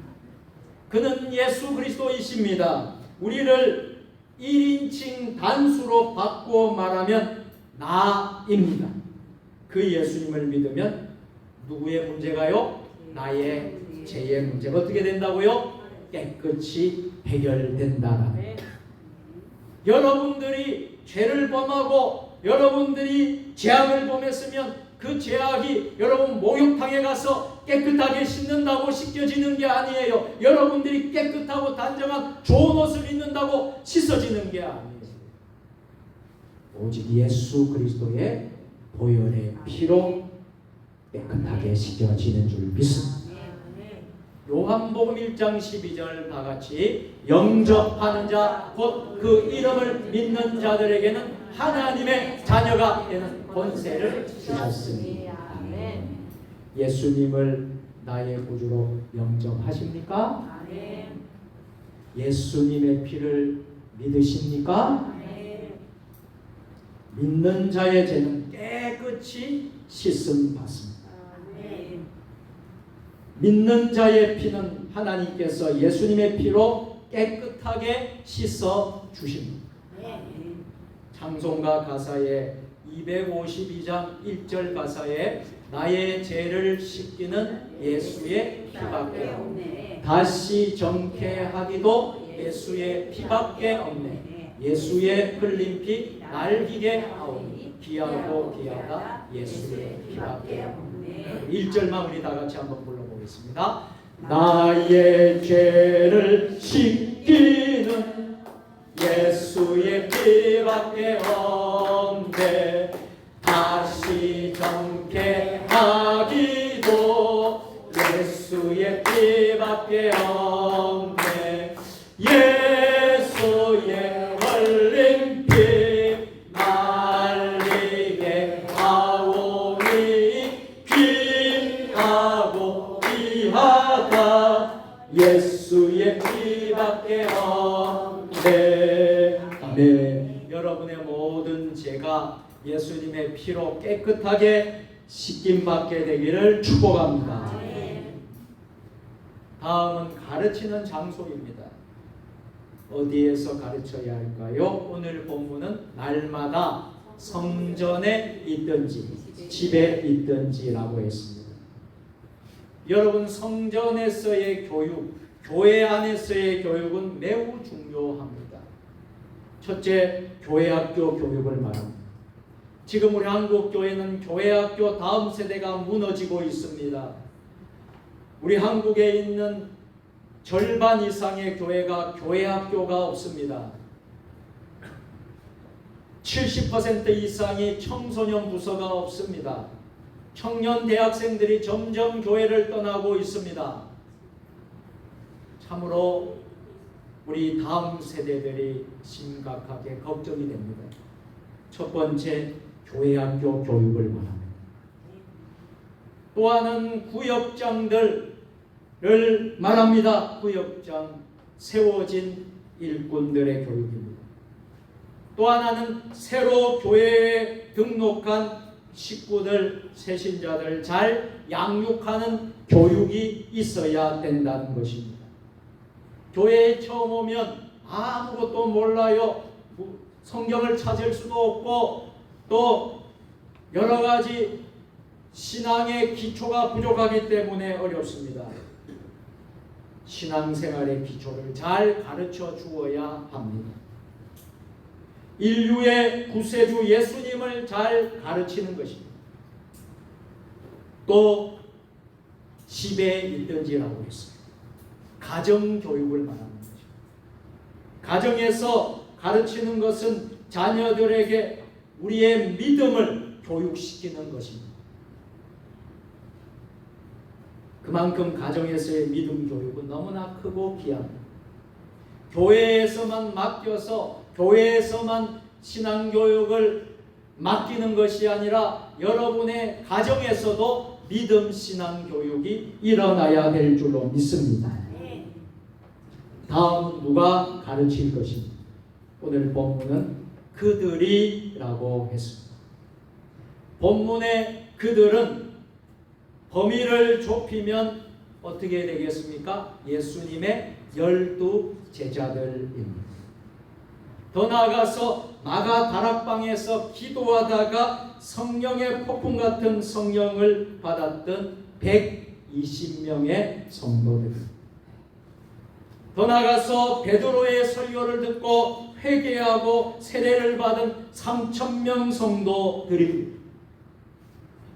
S1: 그는 예수 그리스도이십니다. 우리를 1인칭 단수로 바꾸어 말하면 나입니다. 그 예수님을 믿으면 누구의 문제가요? 나의 죄의 문제가 어떻게 된다고요? 깨끗이 해결된다. 여러분들이 죄를 범하고 여러분들이 죄악을 범했으면 그 죄악이 여러분 목욕탕에 가서 깨끗하게 씻는다고 씻겨지는 게 아니에요. 여러분들이 깨끗하고 단정한 좋은 옷을 입는다고 씻어지는 게 아니에요. 오직 예수 그리스도의 보혈의 피로 깨끗하게 씻겨지는 줄 믿습니다. 요한복음 1장 12절 다 같이. 영접하는 자 곧 그 이름을 믿는 자들에게는 하나님의 자녀가 되는 권세를 주셨으니. 예수님을 나의 구주로 영접하십니까? 예수님의 피를 믿으십니까? 믿는 자의 죄는 깨끗이 씻음 받습니다. 믿는 자의 피는 하나님께서 예수님의 피로 깨끗하게 씻어 주십니다. 찬송가 가사에 252장 1절 가사에 나의 죄를 씻기는 예수의 피밖에 없네. 다시 정케하기도 예수의 피밖에 없네. 예수의 흘린 피 날기게 하오니 귀하고 귀하다 예수의 피밖에 없네. 1절만 우리 다 같이 한번 불러보겠습니다. 나의 죄를 씻기는 예수의 피밖에 없네. 다시 정케하기도 예수의 피밖에 없네. 예수의 흘린 피 날리게 하오니 귀하고 귀하다 예수의 피밖에 없네. 아멘. 여러분의 모든 죄가 예수님의 피로 깨끗하게 씻김받게 되기를 축복합니다. 다음은 가르치는 장소입니다. 어디에서 가르쳐야 할까요? 오늘 본문은 날마다 성전에 있든지 집에 있든지라고 했습니다. 여러분, 성전에서의 교육, 교회 안에서의 교육은 매우 중요합니다. 첫째, 교회학교 교육을 말합니다. 지금 우리 한국 교회는 교회학교 다음 세대가 무너지고 있습니다. 우리 한국에 있는 절반 이상의 교회가 교회학교가 없습니다. 70% 이상이 청소년 부서가 없습니다. 청년 대학생들이 점점 교회를 떠나고 있습니다. 참으로 우리 다음 세대들이 심각하게 걱정이 됩니다. 첫 번째, 교회학교 교육을 말합니다. 또 하나는 구역장들을 말합니다. 구역장, 세워진 일꾼들의 교육입니다. 또 하나는 새로 교회에 등록한 식구들, 새신자들 잘 양육하는 교육이 있어야 된다는 것입니다. 교회에 처음 오면 아무것도 몰라요. 성경을 찾을 수도 없고 또 여러 가지 신앙의 기초가 부족하기 때문에 어렵습니다. 신앙생활의 기초를 잘 가르쳐 주어야 합니다. 인류의 구세주 예수님을 잘 가르치는 것입니다. 또 집에 있든지라고 했어요. 가정교육을 말하는 거죠. 가정에서 가르치는 것은 자녀들에게 우리의 믿음을 교육시키는 것입니다. 그만큼 가정에서의 믿음 교육은 너무나 크고 귀합니다. 교회에서만 맡겨서 교회에서만 신앙교육을 맡기는 것이 아니라 여러분의 가정에서도 믿음 신앙교육이 일어나야 될 줄로 믿습니다. 다음은 누가 가르칠 것입니다. 오늘 본문은 그들이라고 했습니다. 본문의 그들은 범위를 좁히면 어떻게 되겠습니까? 예수님의 12 제자들입니다. 더 나아가서 마가 다락방에서 기도하다가 성령의 폭풍 같은 성령을 받았던 120명의 성도들. 더 나아가서 베드로의 설교를 듣고 회개하고 세례를 받은 3,000명 성도들입니다.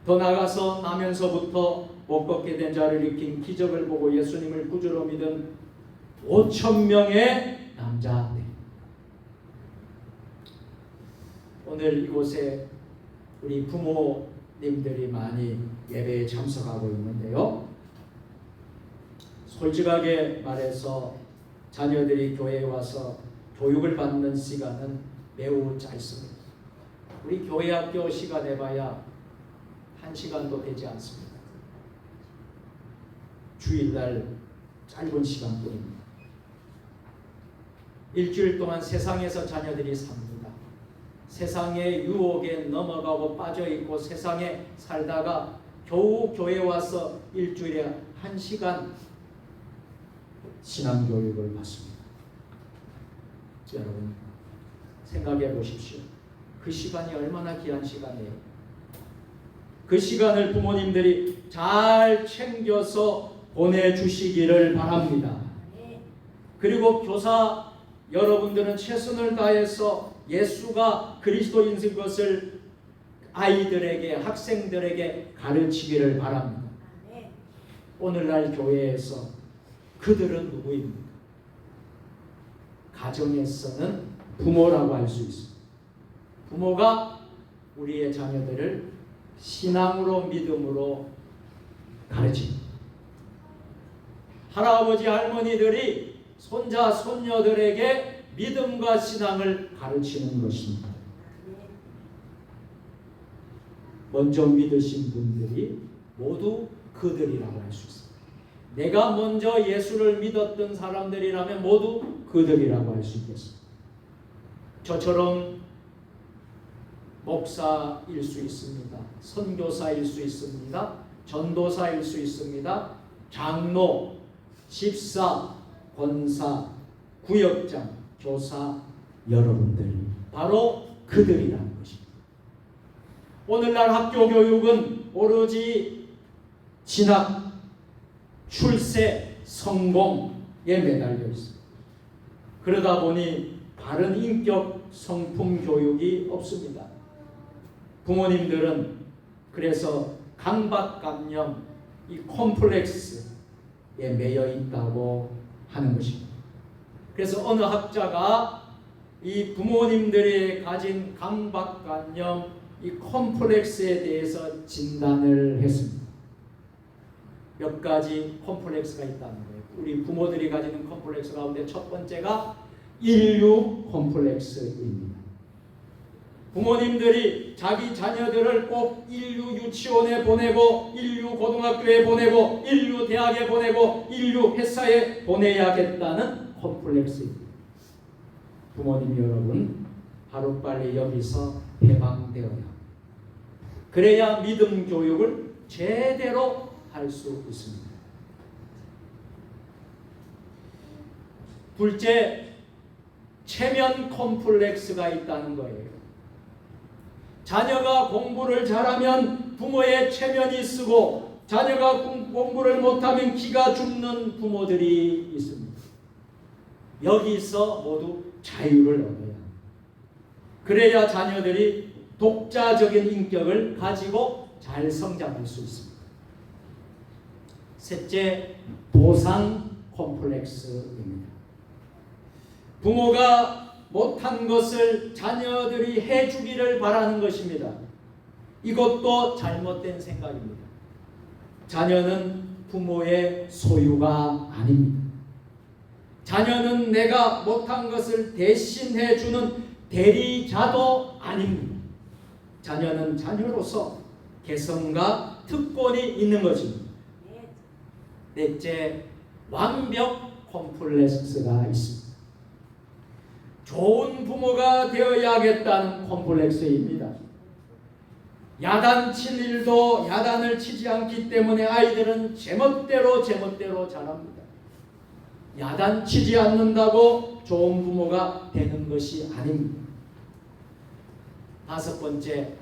S1: 더 나아가서 나면서부터 못 걷게 된 자를 일으킨 기적을 보고 예수님을 구주로 믿은 5,000명의 남자들. 오늘 이곳에 우리 부모님들이 많이 예배에 참석하고 있는데요. 솔직하게 말해서 자녀들이 교회에 와서 교육을 받는 시간은 매우 짧습니다. 우리 교회학교 시간 해봐야 1시간도 되지 않습니다. 주일날 짧은 시간뿐입니다. 일주일 동안 세상에서 자녀들이 삽니다. 세상의 유혹에 넘어가고 빠져있고 세상에 살다가 겨우 교회에 와서 일주일에 1시간 신앙교육을 받습니다. 여러분 생각해 보십시오. 그 시간이 얼마나 귀한 시간이에요. 그 시간을 부모님들이 잘 챙겨서 보내주시기를 바랍니다. 그리고 교사 여러분들은 최선을 다해서 예수가 그리스도인 것을 아이들에게 학생들에게 가르치기를 바랍니다. 오늘날 교회에서 그들은 누구입니까? 가정에서는 부모라고 할 수 있습니다. 부모가 우리의 자녀들을 신앙으로 믿음으로 가르칩니다. 할아버지 할머니들이 손자 손녀들에게 믿음과 신앙을 가르치는 것입니다. 먼저 믿으신 분들이 모두 그들이라고 할 수 있습니다. 내가 먼저 예수를 믿었던 사람들이라면 모두 그들이라고 할 수 있겠습니다. 저처럼 목사일 수 있습니다. 선교사일 수 있습니다. 전도사일 수 있습니다. 장로, 집사, 권사, 구역장, 교사 여러분들 바로 그들이라는 것입니다. 오늘날 학교 교육은 오로지 진학, 출세, 성공에 매달려 있습니다. 그러다 보니 바른 인격 성품 교육이 없습니다. 부모님들은 그래서 강박감염, 이 콤플렉스에 매여 있다고 하는 것입니다. 그래서 어느 학자가 이 부모님들이 가진 강박관념, 이 컴플렉스에 대해서 진단을 했습니다. 몇 가지 컴플렉스가 있다는 거예요. 우리 부모들이 가지는 컴플렉스 가운데 첫 번째가 인류 컴플렉스입니다. 부모님들이 자기 자녀들을 꼭 인류 유치원에 보내고 인류 고등학교에 보내고 인류 대학에 보내고 인류 회사에 보내야겠다는 컴플렉스입니다. 부모님 여러분, 하루빨리 여기서 해방되어야 합니다. 그래야 믿음 교육을 제대로 할 수 있습니다. 둘째, 체면 컴플렉스가 있다는 거예요. 자녀가 공부를 잘하면 부모의 체면이 쓰고 자녀가 공부를 못하면 기가 죽는 부모들이 있습니다. 여기서 모두 자유를 얻어야 합니다. 그래야 자녀들이 독자적인 인격을 가지고 잘 성장할 수 있습니다. 셋째, 보상 콤플렉스입니다. 부모가 못한 것을 자녀들이 해주기를 바라는 것입니다. 이것도 잘못된 생각입니다. 자녀는 부모의 소유가 아닙니다. 자녀는 내가 못한 것을 대신해주는 대리자도 아닙니다. 자녀는 자녀로서 개성과 특권이 있는 것입니다. 넷째, 완벽 콤플렉스가 있습니다. 좋은 부모가 되어야겠다는 콤플렉스입니다. 야단칠 일도 야단을 치지 않기 때문에 아이들은 제멋대로 자랍니다. 야단치지 않는다고 좋은 부모가 되는 것이 아닙니다. 다섯 번째,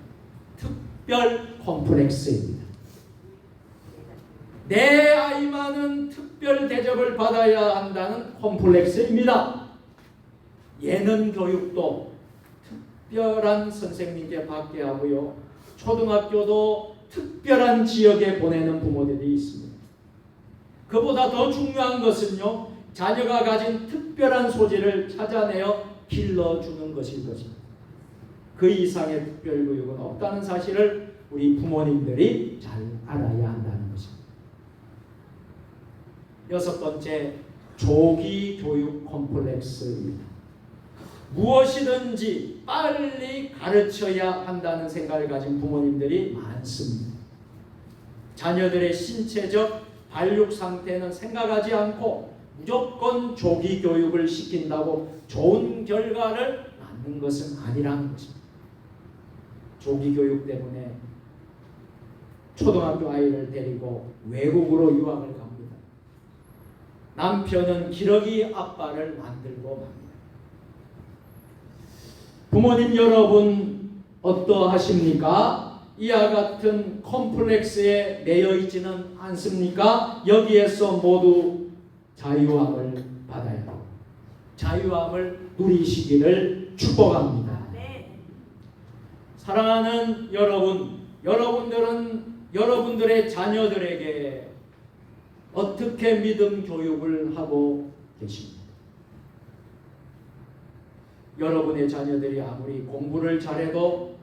S1: 특별 콤플렉스입니다. 내 아이만은 특별 대접을 받아야 한다는 콤플렉스입니다. 예능 교육도 특별한 선생님께 받게 하고요. 초등학교도 특별한 지역에 보내는 부모들이 있습니다. 그보다 더 중요한 것은요, 자녀가 가진 특별한 소질을 찾아내어 길러주는 것일 것입니다. 그 이상의 특별 교육은 없다는 사실을 우리 부모님들이 잘 알아야 한다는 것입니다. 여섯 번째, 조기 교육 콤플렉스입니다. 무엇이든지 빨리 가르쳐야 한다는 생각을 가진 부모님들이 많습니다. 자녀들의 신체적 발육 상태는 생각하지 않고 무조건 조기 교육을 시킨다고 좋은 결과를 낳는 것은 아니라는 것입니다. 조기 교육 때문에 초등학교 아이를 데리고 외국으로 유학을 갑니다. 남편은 기러기 아빠를 만들고 맙니다. 부모님 여러분 어떠하십니까? 이와 같은 콤플렉스에 매여 있지는 않습니까? 여기에서 모두 자유함을 받아야 합니다. 자유함을 누리시기를 축복합니다. 사랑하는 여러분, 여러분들의 자녀들에게 어떻게 믿음 교육을 하고 계십니까? 여러분의 자녀들이 아무리 공부를 잘해도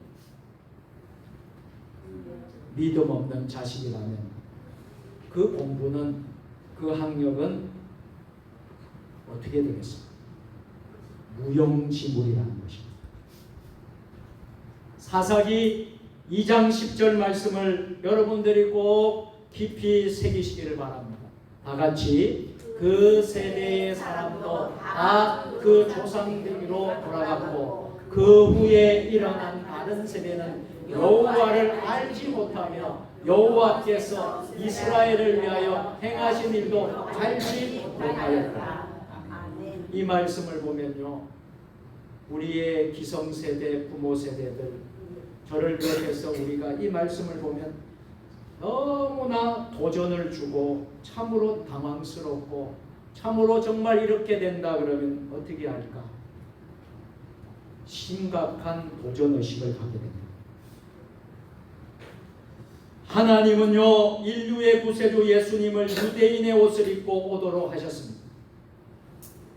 S1: 믿음 없는 자식이라면 그 공부는, 그 학력은 어떻게 되겠습니까? 무용지물이라는 것입니다. 사사기 2장 10절 말씀을 여러분들이 꼭 깊이 새기시기를 바랍니다. 다 같이, 그 세대의 사람도 다 그 조상들로 돌아갔고 그 후에 일어난 다른 세대는 여호와를 알지 못하며 여호와께서 이스라엘을 위하여 행하신 일도 알지 못하였다. 이 말씀을 보면요, 우리의 기성세대, 부모세대들, 저를 비롯해서 우리가 이 말씀을 보면 너무나 도전을 주고 참으로 당황스럽고, 참으로 정말 이렇게 된다 그러면 어떻게 할까? 심각한 도전의식을 갖게 됩니다. 하나님은요, 인류의 구세주 예수님을 유대인의 옷을 입고 오도록 하셨습니다.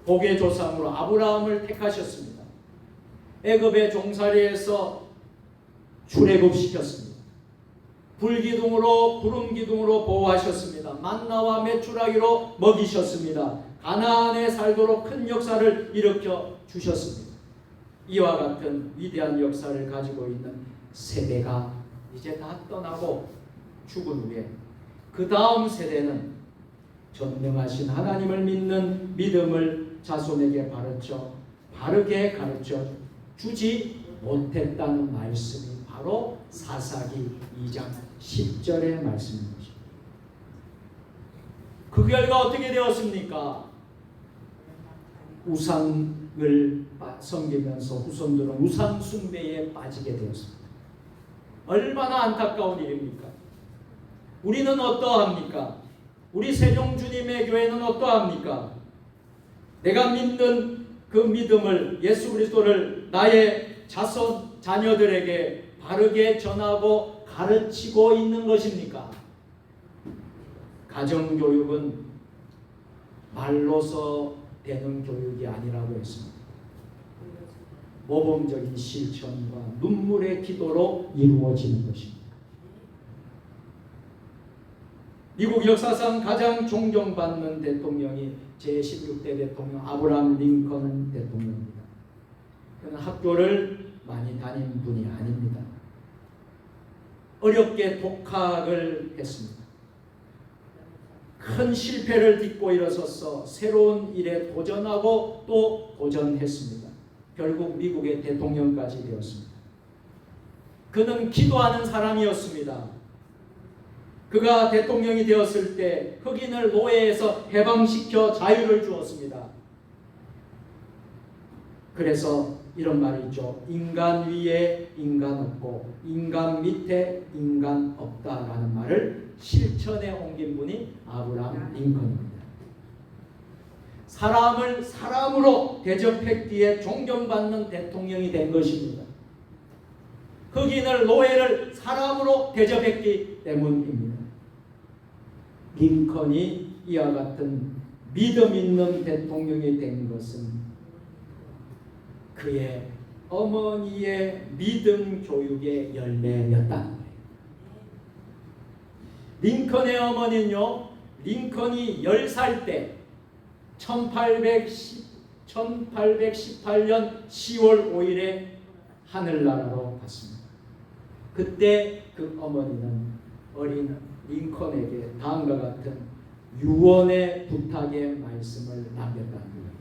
S1: 복의 조상으로 아브라함을 택하셨습니다. 애굽의 종살이에서 출애굽시켰습니다. 불기둥으로 구름기둥으로 보호하셨습니다. 만나와 메추라기로 먹이셨습니다. 가나안에 살도록 큰 역사를 일으켜 주셨습니다. 이와 같은 위대한 역사를 가지고 있는 세대가 이제 다 떠나고 죽은 후에 그 다음 세대는 전능하신 하나님을 믿는 믿음을 자손에게 바르게 가르쳐 주지 못했다는 말씀이 바로 사사기 2장 10절의 말씀인 것입니다. 그 결과 어떻게 되었습니까? 우상을 섬기면서 후손들은 우상 숭배에 빠지게 되었습니다. 얼마나 안타까운 일입니까? 우리는 어떠합니까? 우리 세종주님의 교회는 어떠합니까? 내가 믿는 그 믿음을, 예수 그리스도를 나의 자손 자녀들에게 바르게 전하고 가르치고 있는 것입니까? 가정교육은 말로서 되는 교육이 아니라고 했습니다. 모범적인 실천과 눈물의 기도로 이루어지는 것입니다. 미국 역사상 가장 존경받는 대통령이 제16대 대통령 아브라함 링컨 대통령입니다. 그는 학교를 많이 다닌 분이 아닙니다. 어렵게 독학을 했습니다. 큰 실패를 딛고 일어서서 새로운 일에 도전하고 또 도전했습니다. 결국 미국의 대통령까지 되었습니다. 그는 기도하는 사람이었습니다. 그가 대통령이 되었을 때 흑인을 노예에서 해방시켜 자유를 주었습니다. 그래서 이런 말이 있죠. 인간 위에 인간 없고 인간 밑에 인간 없다라는 말을 실천에 옮긴 분이 아브라함 링컨입니다. 사람을 사람으로 대접했기에 존경받는 대통령이 된 것입니다. 흑인을 노예를 사람으로 대접했기 때문입니다. 링컨이 이와 같은 믿음 있는 대통령이 된 것은 그의 어머니의 믿음 교육의 열매였다는 거예요. 링컨의 어머니는요, 링컨이 10살 때 1818년 10월 5일에 하늘나라로 갔습니다. 그때 그 어머니는 어린 링컨에게 다음과 같은 유언의 부탁의 말씀을 남겼다는 거예요.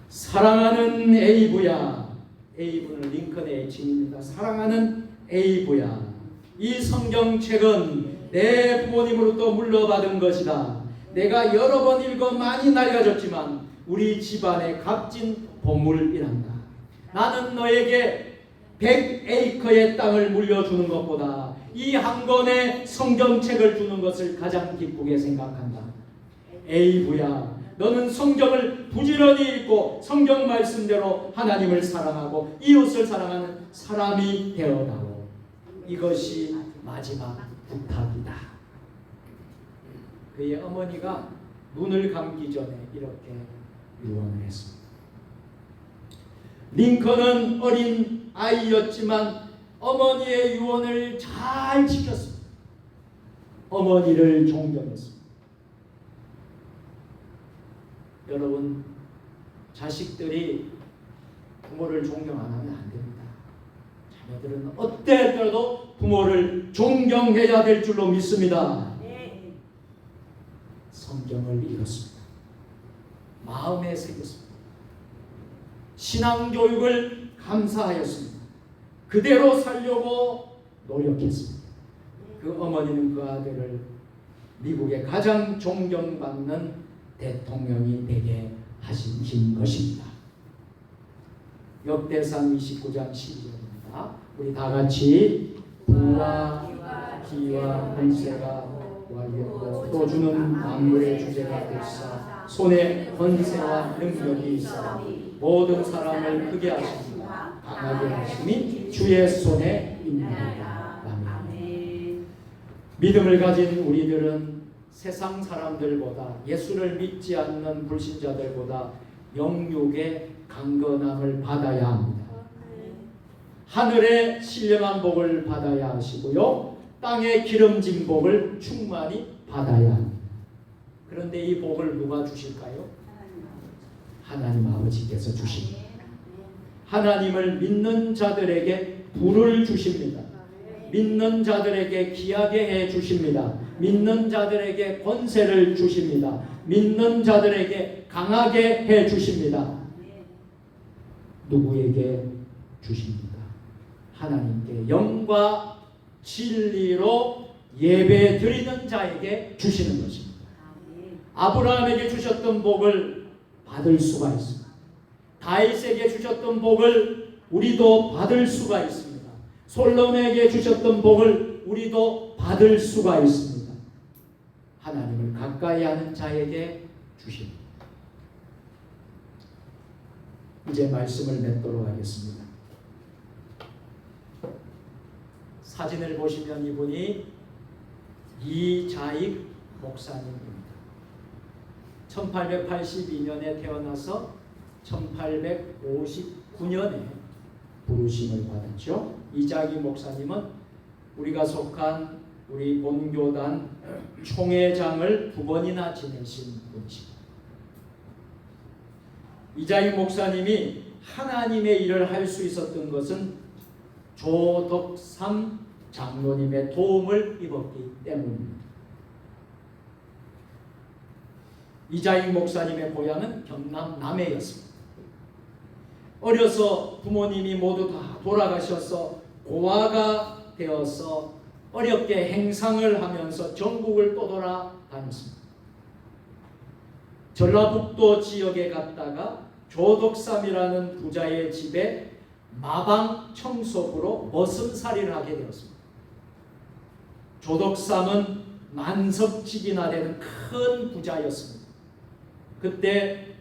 S1: 사랑하는 에이브야, 에이브는 링컨의 애칭입니다. 사랑하는 에이브야, 이 성경책은 내 부모님으로부터 물려받은 것이다. 내가 여러 번 읽어 많이 낡아졌지만 우리 집안의 값진 보물이란다. 나는 너에게 100에이커의 땅을 물려주는 것보다 이 한 권의 성경책을 주는 것을 가장 기쁘게 생각한다. 에이브야, 너는 성경을 부지런히 읽고 성경 말씀대로 하나님을 사랑하고 이웃을 사랑하는 사람이 되어다오. 이것이 마지막 부탁이다. 그의 어머니가 눈을 감기 전에 이렇게 유언을 했습니다. 링컨은 어린 아이였지만 어머니의 유언을 잘 지켰습니다. 어머니를 존경했습니다. 여러분, 자식들이 부모를 존경 안 하면 안 됩니다. 자녀들은 어때더라도 부모를 존경해야 될 줄로 믿습니다. 성경을 읽었습니다. 마음에 새겼습니다. 신앙교육을 감사하였습니다. 그대로 살려고 노력했습니다. 그 어머니는 그 아들을 미국의 가장 존경받는 대통령이 되게 하신 것입니다. 역대상 29장 12절입니다. 우리 다 같이 부와 기와 권세가 구하겠고 또 주는 만물의 주제가 됐사 손에 권세와 능력이 있어 모든 사람을 크게 하시고 강하게 하심이 주의 손에 있나이다. 아멘. 믿음을 가진 우리들은 세상 사람들보다, 예수를 믿지 않는 불신자들보다 영육의 강건함을 받아야 합니다. 하늘의 신령한 복을 받아야 하시고요. 땅의 기름진 복을 충만히 받아야 합니다. 그런데 이 복을 누가 주실까요? 하나님 아버지께서 주십니다. 하나님을 믿는 자들에게 부를 주십니다. 믿는 자들에게 귀하게 해 주십니다. 믿는 자들에게 권세를 주십니다. 믿는 자들에게 강하게 해 주십니다. 누구에게 주십니까? 하나님께 영과 진리로 예배 드리는 자에게 주시는 것입니다. 아브라함에게 주셨던 복을 받을 수가 있습니다. 다윗에게 주셨던 복을 우리도 받을 수가 있습니다. 솔로몬에게 주셨던 복을 우리도 받을 수가 있습니다. 하나님을 가까이 하는 자에게 주십니다. 이제 말씀을 맺도록 하겠습니다. 사진을 보시면 이분이 이자익 목사님입니다. 1882년에 태어나서 1859년에 부르심을 받았죠. 이자익 목사님은 우리가 속한 우리 본교단 총회장을 2번이나 지내신 분이십니다. 이자익 목사님이 하나님의 일을 할 수 있었던 것은 조덕삼 장로님의 도움을 입었기 때문입니다. 이자익 목사님의 고향은 경남 남해였습니다. 어려서 부모님이 모두 다 돌아가셔서 고아가 되어서 어렵게 행상을 하면서 전국을 떠돌아다녔습니다. 전라북도 지역에 갔다가 조덕삼이라는 부자의 집에 마방 청소부로 머슴살이를 하게 되었습니다. 조덕삼은 만석직이나 되는 큰 부자였습니다. 그때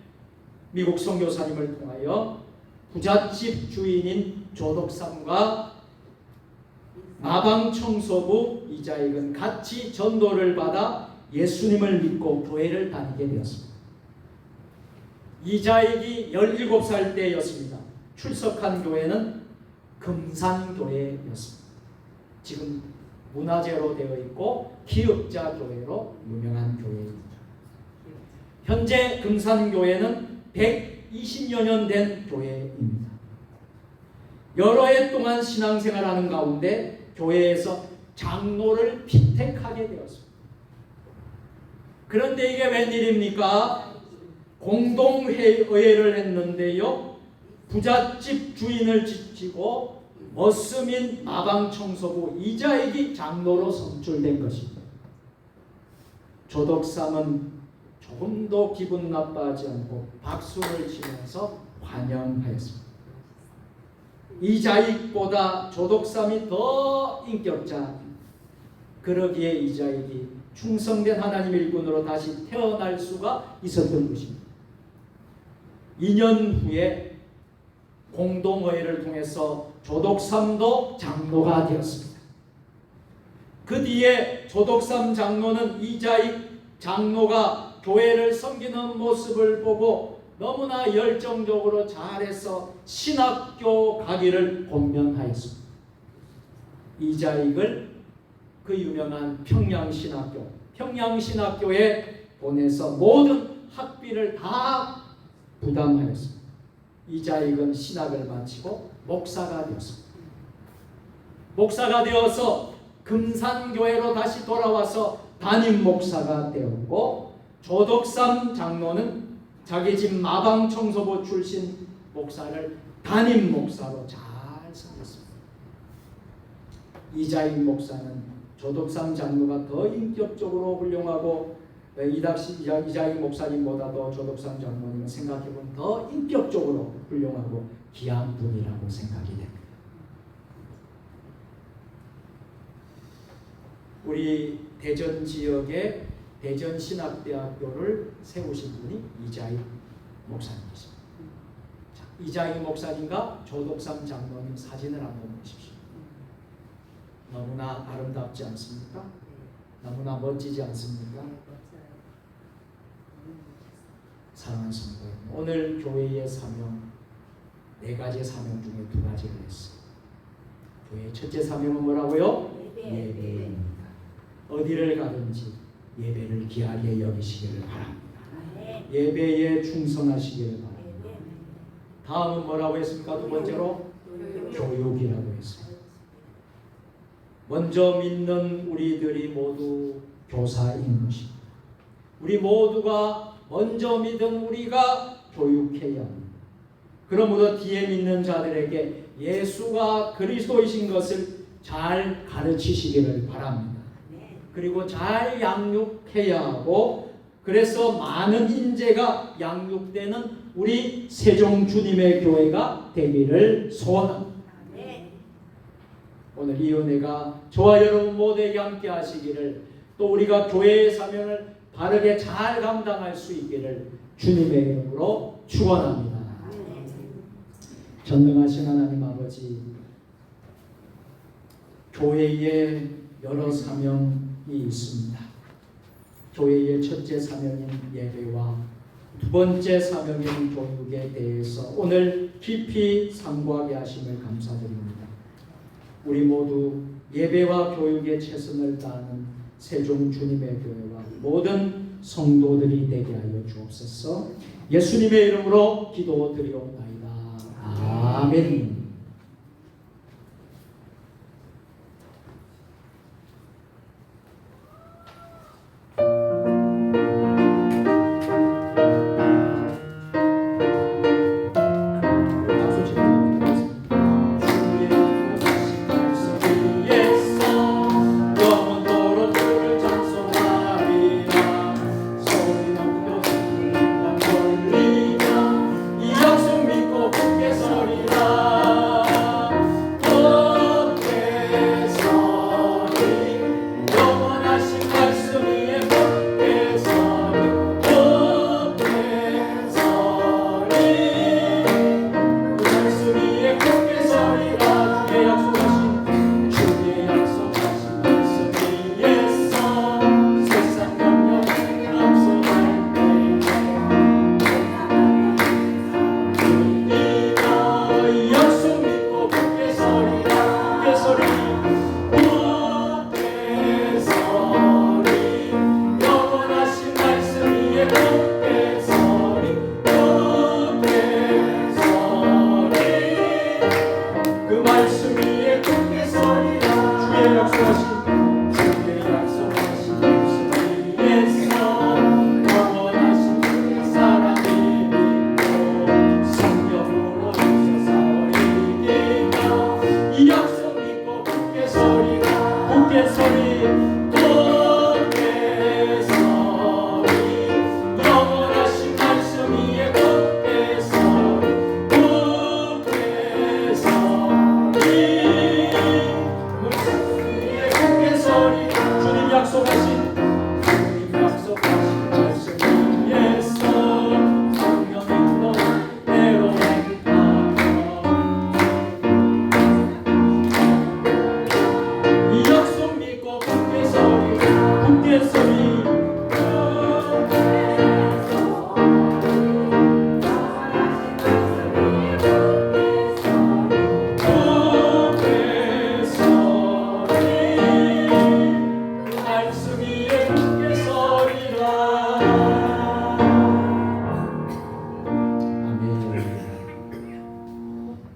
S1: 미국 선교사님을 통하여 부잣집 주인인 조덕삼과 마방 청소부 이자익은 같이 전도를 받아 예수님을 믿고 교회를 다니게 되었습니다. 이자익이 17살 때였습니다. 출석한 교회는 금산교회였습니다. 지금 문화재로 되어 있고 기업자 교회로 유명한 교회입니다. 현재 금산교회는 120여 년 된 교회입니다. 여러 해 동안 신앙생활하는 가운데 교회에서 장로를 피택하게 되었습니다. 그런데 이게 웬일입니까? 공동회의를 했는데요. 부잣집 주인을 지치고 머슴인 마방청소부 이자익이 장로로 선출된 것입니다. 조덕삼은 조금도 기분 나빠하지 않고 박수를 치면서 환영하였습니다. 이자익보다 조덕삼이 더 인격자, 그러기에 이자익이 충성된 하나님 일꾼으로 다시 태어날 수가 있었던 것입니다. 2년 후에 공동회의를 통해서 조덕삼도 장로가 되었습니다. 그 뒤에 조덕삼 장로는 이자익 장로가 교회를 섬기는 모습을 보고 너무나 열정적으로 잘해서 신학교 가기를 권면하였습니다. 이자익을 그 유명한 평양신학교에 보내서 모든 학비를 다 부담하였습니다. 이자익은 신학을 마치고 목사가 되었습니다. 목사가 되어서 금산교회로 다시 돌아와서 담임 목사가 되었고, 조덕삼 장로는 자기 집 마방 청소부 출신 목사를 담임 목사로 잘 섬겼습니다. 이자익 목사는 조덕삼 장로가 더 인격적으로 훌륭하고 이자익 목사님보다도 조덕삼 장로님은 생각해보면 더 인격적으로 훌륭하고 귀한 분이라고 생각이 됩니다. 우리 대전 지역에 대전신학대학교를 세우신 분이 이자익 목사님이십니다. 자, 이자익 목사님과 조덕삼 장로님 사진을 한번 보십시오. 너무나 아름답지 않습니까? 너무나 멋지지 않습니까? 사랑하는 성도 여러분, 오늘 교회의 사명 4가지 사명 중에 2가지를 했어요. 교회의 첫째 사명은 뭐라고요? 예배입니다. 어디를 가든지 예배를 귀하게 여기시기를 바랍니다. 예배에 충성하시기를 바랍니다. 다음은 뭐라고 했습니까? 2번째로 교육이라고 했어요. 먼저 믿는 우리들이 모두 교사인 것입니다. 우리 모두가 먼저 믿은 우리가 교육해야 합니다. 그러므로 뒤에 믿는 자들에게 예수가 그리스도이신 것을 잘 가르치시기를 바랍니다. 그리고 잘 양육해야 하고, 그래서 많은 인재가 양육되는 우리 세종 주님의 교회가 되기를 소원합니다. 오늘 이 은혜가 저와 여러분 모두에게 함께 하시기를, 또 우리가 교회의 사명을 바르게 잘 감당할 수 있기를 주님의 이름으로 축원합니다. 전능하신 하나님 아버지, 교회에 여러 사명이 있습니다. 교회의 첫째 사명인 예배와 2번째 사명인 교육에 대해서 오늘 깊이 상고하게 하심을 감사드립니다. 우리 모두 예배와 교육에 최선을 다하는 세종 주님의 교회와 모든 성도들이 되게 하여 주옵소서. 예수님의 이름으로 기도드리옵나이다. 아멘.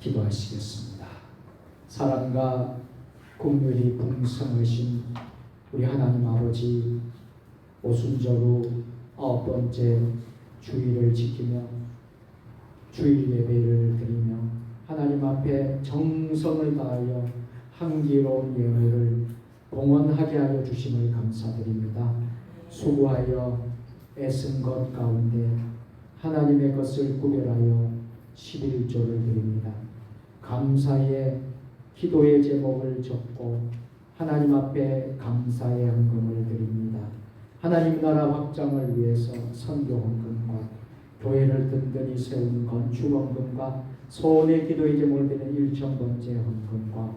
S1: 기도하시겠습니다. 사랑과 긍휼이 풍성하신 우리 하나님 아버지, 오순절후 9번째 주일을 지키며 주일 예배를 드리며 하나님 앞에 정성을 다하여 향기로운 예물을 봉헌하게 하여 주심을 감사드립니다. 수고하여 애쓴 것 가운데 하나님의 것을 구별하여 11조를 드립니다. 감사의 기도의 제목을 적고 하나님 앞에 감사의 헌금을 드립니다. 하나님 나라 확장을 위해서 선교 헌금과 교회를 든든히 세운 건축 헌금과 소원의 기도의 제목을 드리는 일천번째 헌금과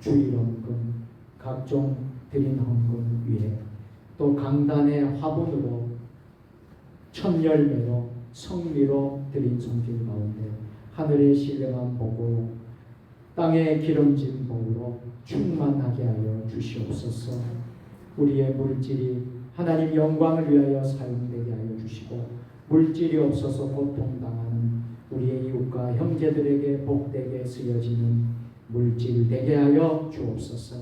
S1: 주일 헌금, 각종 드린 헌금 위에 또 강단의 화분으로 1000열매로 성미로 드린 손길 가운데 하늘의 신령한 복으로 땅의 기름진 복으로 충만하게 하여 주시옵소서. 우리의 물질이 하나님 영광을 위하여 사용되게 하여 주시고 물질이 없어서 고통당하는 우리의 이웃과 형제들에게 복되게 쓰여지는 물질 되게 하여 주옵소서.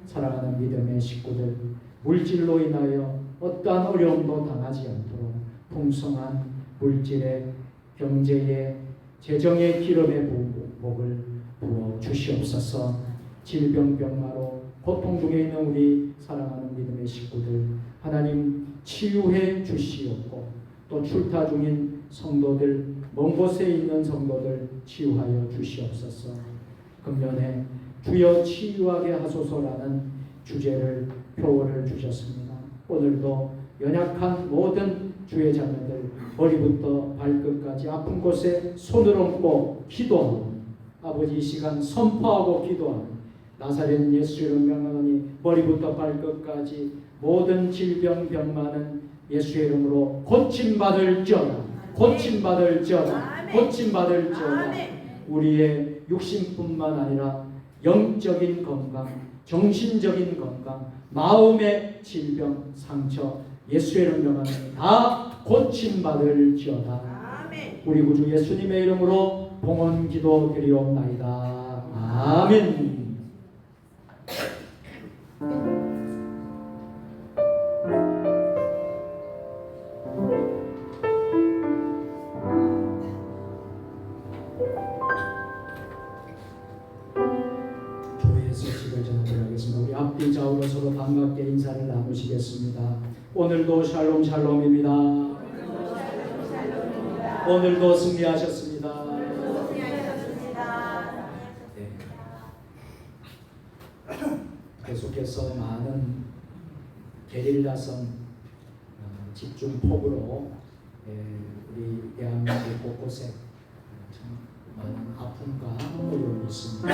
S1: 사랑하는 믿음의 식구들, 물질로 인하여 어떠한 어려움도 당하지 않도록 풍성한 물질의 경제의 재정의 기름의 복을 부어 주시옵소서. 질병병마로 고통 중에 있는 우리 사랑하는 믿음의 식구들 하나님 치유해 주시옵고 또 출타 중인 성도들 먼 곳에 있는 성도들 치유하여 주시옵소서. 금년에 주여 치유하게 하소서라는 주제를 표어를 주셨습니다. 오늘도 연약한 모든 주의 자녀들 머리부터 발끝까지 아픈 곳에 손을 얹고 기도하고 아버지 이 시간 선포하고 기도하고 나사렛 예수 이름 명하노니 머리부터 발끝까지 모든 질병 병마는 예수의 이름으로 고침받을지어다. 고침받을지어다. 고침받을지어다. 우리의 육신뿐만 아니라 영적인 건강, 정신적인 건강, 마음의 질병, 상처 예수의 이름 명하노니 다 고침받을지어다. 우리 구주 예수님의 이름으로 봉헌 기도 드리옵나이다. 아멘. 교회 소식을 전하겠습니다. 우리 앞뒤 좌우로 서로 반갑게 인사를 나누시겠습니다. 오늘도 샬롬 샬롬입니다. 오늘도 승리하셨습니다. 네. 계속해서 많은 게릴라성 집중 폭우로 우리 대한민국 곳곳에 참 많은 아픔과 어려움이 있습니다.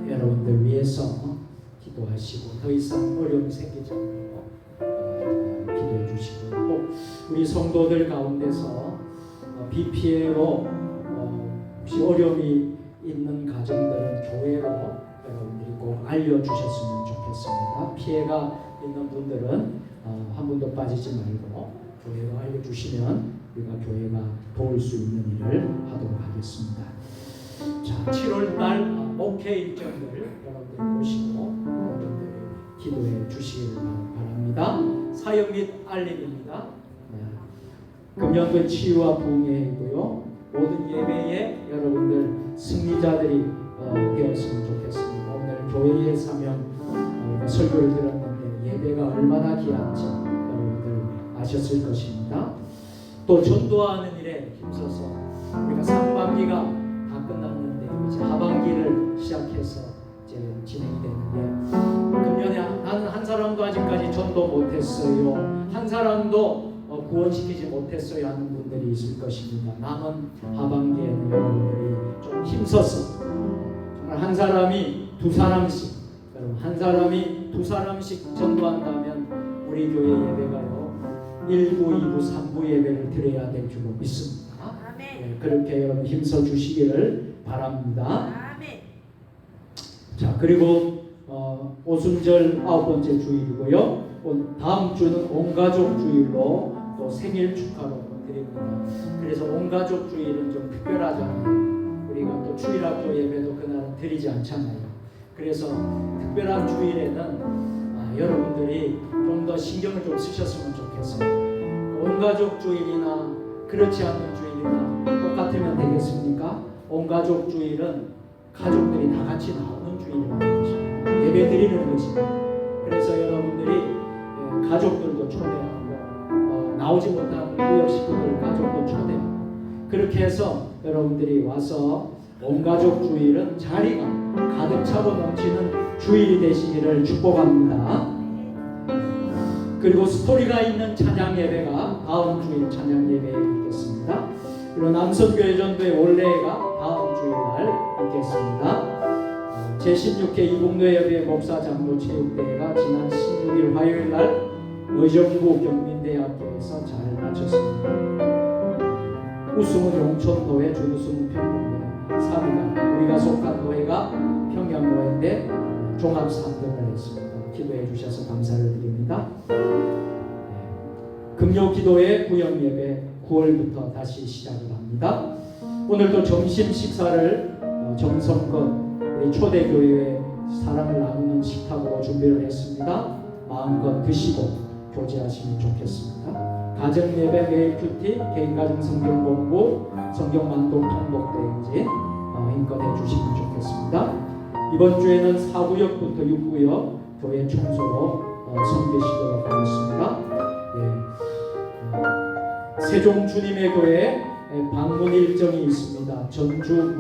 S1: 여러분들 위해서 기도하시고 더 이상 어려움이 생기지 않도록 기도해 주시고 꼭 우리 성도들 가운데서 비 피해로 혹시 어려움이 있는 가정들은 교회로 여러분들이 꼭 알려주셨으면 좋겠습니다. 피해가 있는 분들은 한 분도 빠지지 말고 교회로 알려주시면 우리가 교회가 도울 수 있는 일을 하도록 하겠습니다. 자, 7월 달 목회 일정들 여러분들 보시고 여러분들 기도해 주시길 바랍니다. 사역 및 알림입니다. 금년도 치유와 부흥의 해고요. 모든 예배에 여러분들 승리자들이 되었으면 좋겠습니다. 오늘 교회의 사명 설교를 들었는데 예배가 얼마나 귀한지 여러분들 아셨을 것입니다. 또 전도하는 일에 힘써서 우리가 상반기가 다 끝났는데 이제 하반기를 시작해서 이제 진행이 되는데 금년에 나는 한 사람도 아직까지 전도 못했어요. 한 사람도 구원시키지 못했어요 하는 분들이 있을 것입니다. 남은 하반기에는 여러분들이 좀 힘써서 정말 한 사람이 두 사람씩 여러분 한 사람이 두 사람씩 전도한다면 우리 교회 예배가요 1부, 2부, 3부 예배를 드려야 될 줄로 믿습니다. 네, 그렇게 여러분 힘써 주시기를 바랍니다. 아멘. 자 그리고 오순절 9번째 주일이고요. 다음 주는 온가족 주일로 또 생일 축하로 드립니다. 그래서 온가족 주일은 좀 특별하잖아요. 우리가 또 주일학교 예배도 그날은 드리지 않잖아요. 그래서 특별한 주일에는 여러분들이 좀 더 신경을 좀 쓰셨으면 좋겠어요. 온가족 주일이나 그렇지 않는 주일이나 똑같으면 되겠습니까? 온가족 주일은 가족들이 다 같이 나오는 주일이라는 것입니다. 예배 드리는 것입니다. 그래서 여러분들이 가족들도 초대하고 나오지 못한 무역 식구들 가족도 초대하고 그렇게 해서 여러분들이 와서 온가족 주일은 자리가 가득 차고 넘치는 주일이 되시기를 축복합니다. 그리고 스토리가 있는 찬양 예배가 다음 주일 찬양 예배에 있겠습니다. 그리고 남성교회 전도의 원래가 다음 주일날 있겠습니다. 제16회 이북노예배 목사 장로 체육대회가 지난 16일 화요일날 의정부 경민대학교에서 잘 마쳤습니다. 우승은 용천노회, 준우승은 평양노회, 3위가 우리가 속한 노회가 평양노회인데 종합 3등을 했습니다. 기도해 주셔서 감사를 드립니다. 금요 기도회 구역 예배 9월부터 다시 시작을 합니다. 오늘도 점심 식사를 정성껏 우리 초대교회의 사랑을 나누는 식탁으로 준비를 했습니다. 마음껏 드시고 교제하시면 좋겠습니다. 가정 예배, 매일 큐티, 개인 가정 성경 공부, 성경 만독 통독 대행진 힘껏 해주시면 좋겠습니다. 이번 주에는 4구역부터 6구역 교회 청소로 섬기시도록 하겠습니다. 세종 주님의 교회 방문 일정이 있습니다. 전주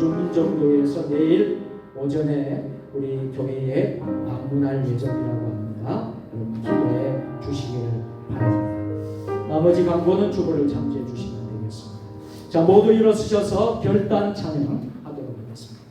S1: 문정교회에서 내일 오전에 우리 교회에 방문할 예정이라고 합니다. 여러분 기도해 주시기를 바랍니다. 나머지 광고는 주보를 참조해 주시면 되겠습니다. 자, 모두 일어서셔서 결단 찬양 하도록 하겠습니다.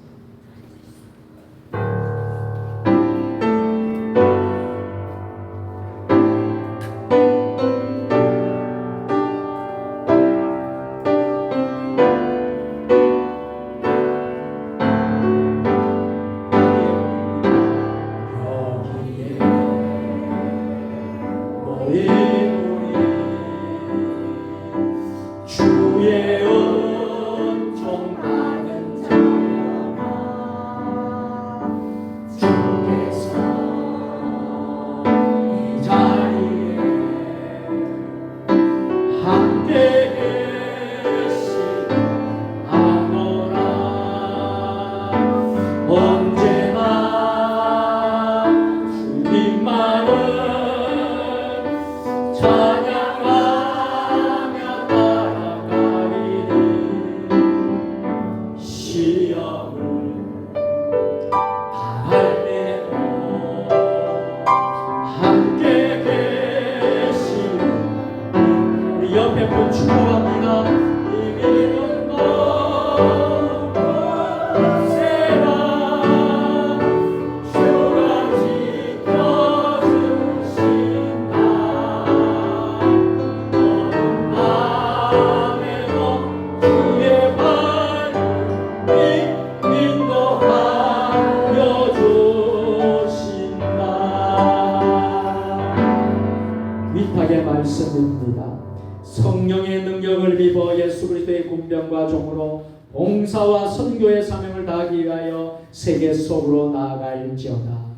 S1: 말씀입니다. 성령의 능력을 입어 예수 그리스도의 군병과 종으로 봉사와 선교의 사명을 다하기 위하여 세계 속으로 나아갈지어다.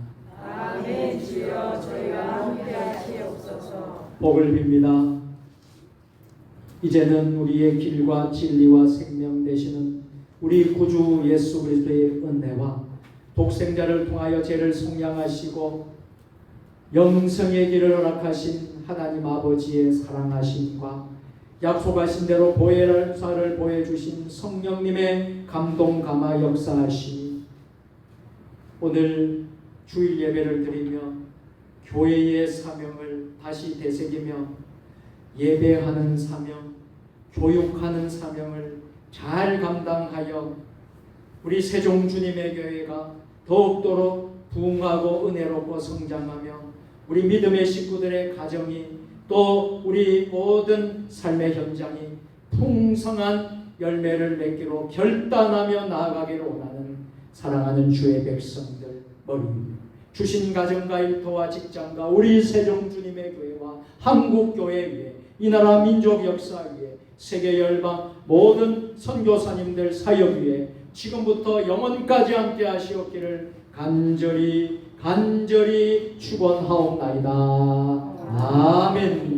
S2: 아멘. 주여 저희와 함께 하시옵소서.
S1: 복을 빕니다. 이제는 우리의 길과 진리와 생명 되시는 우리 구주 예수 그리스도의 은혜와 독생자를 통하여 죄를 속량하시고 영생의 길을 허락하신 하나님 아버지의 사랑하심과 약속하신 대로 보혜사를 보여주신 성령님의 감동 감화 역사하심이 오늘 주일 예배를 드리며 교회의 사명을 다시 되새기며 예배하는 사명, 교육하는 사명을 잘 감당하여 우리 세종 주님의 교회가 더욱더 부흥하고 은혜롭고 성장하며 우리 믿음의 식구들의 가정이 또 우리 모든 삶의 현장이 풍성한 열매를 맺기로 결단하며 나아가기를 원하는 사랑하는 주의 백성들 머리 위에 주신 가정과 일터와 직장과 우리 세종 주님의 교회와 한국교회 위에 이 나라 민족 역사 위에 세계 열방 모든 선교사님들 사역 위에 지금부터 영원까지 함께 하시옵기를 간절히 축원하옵나이다. 아멘.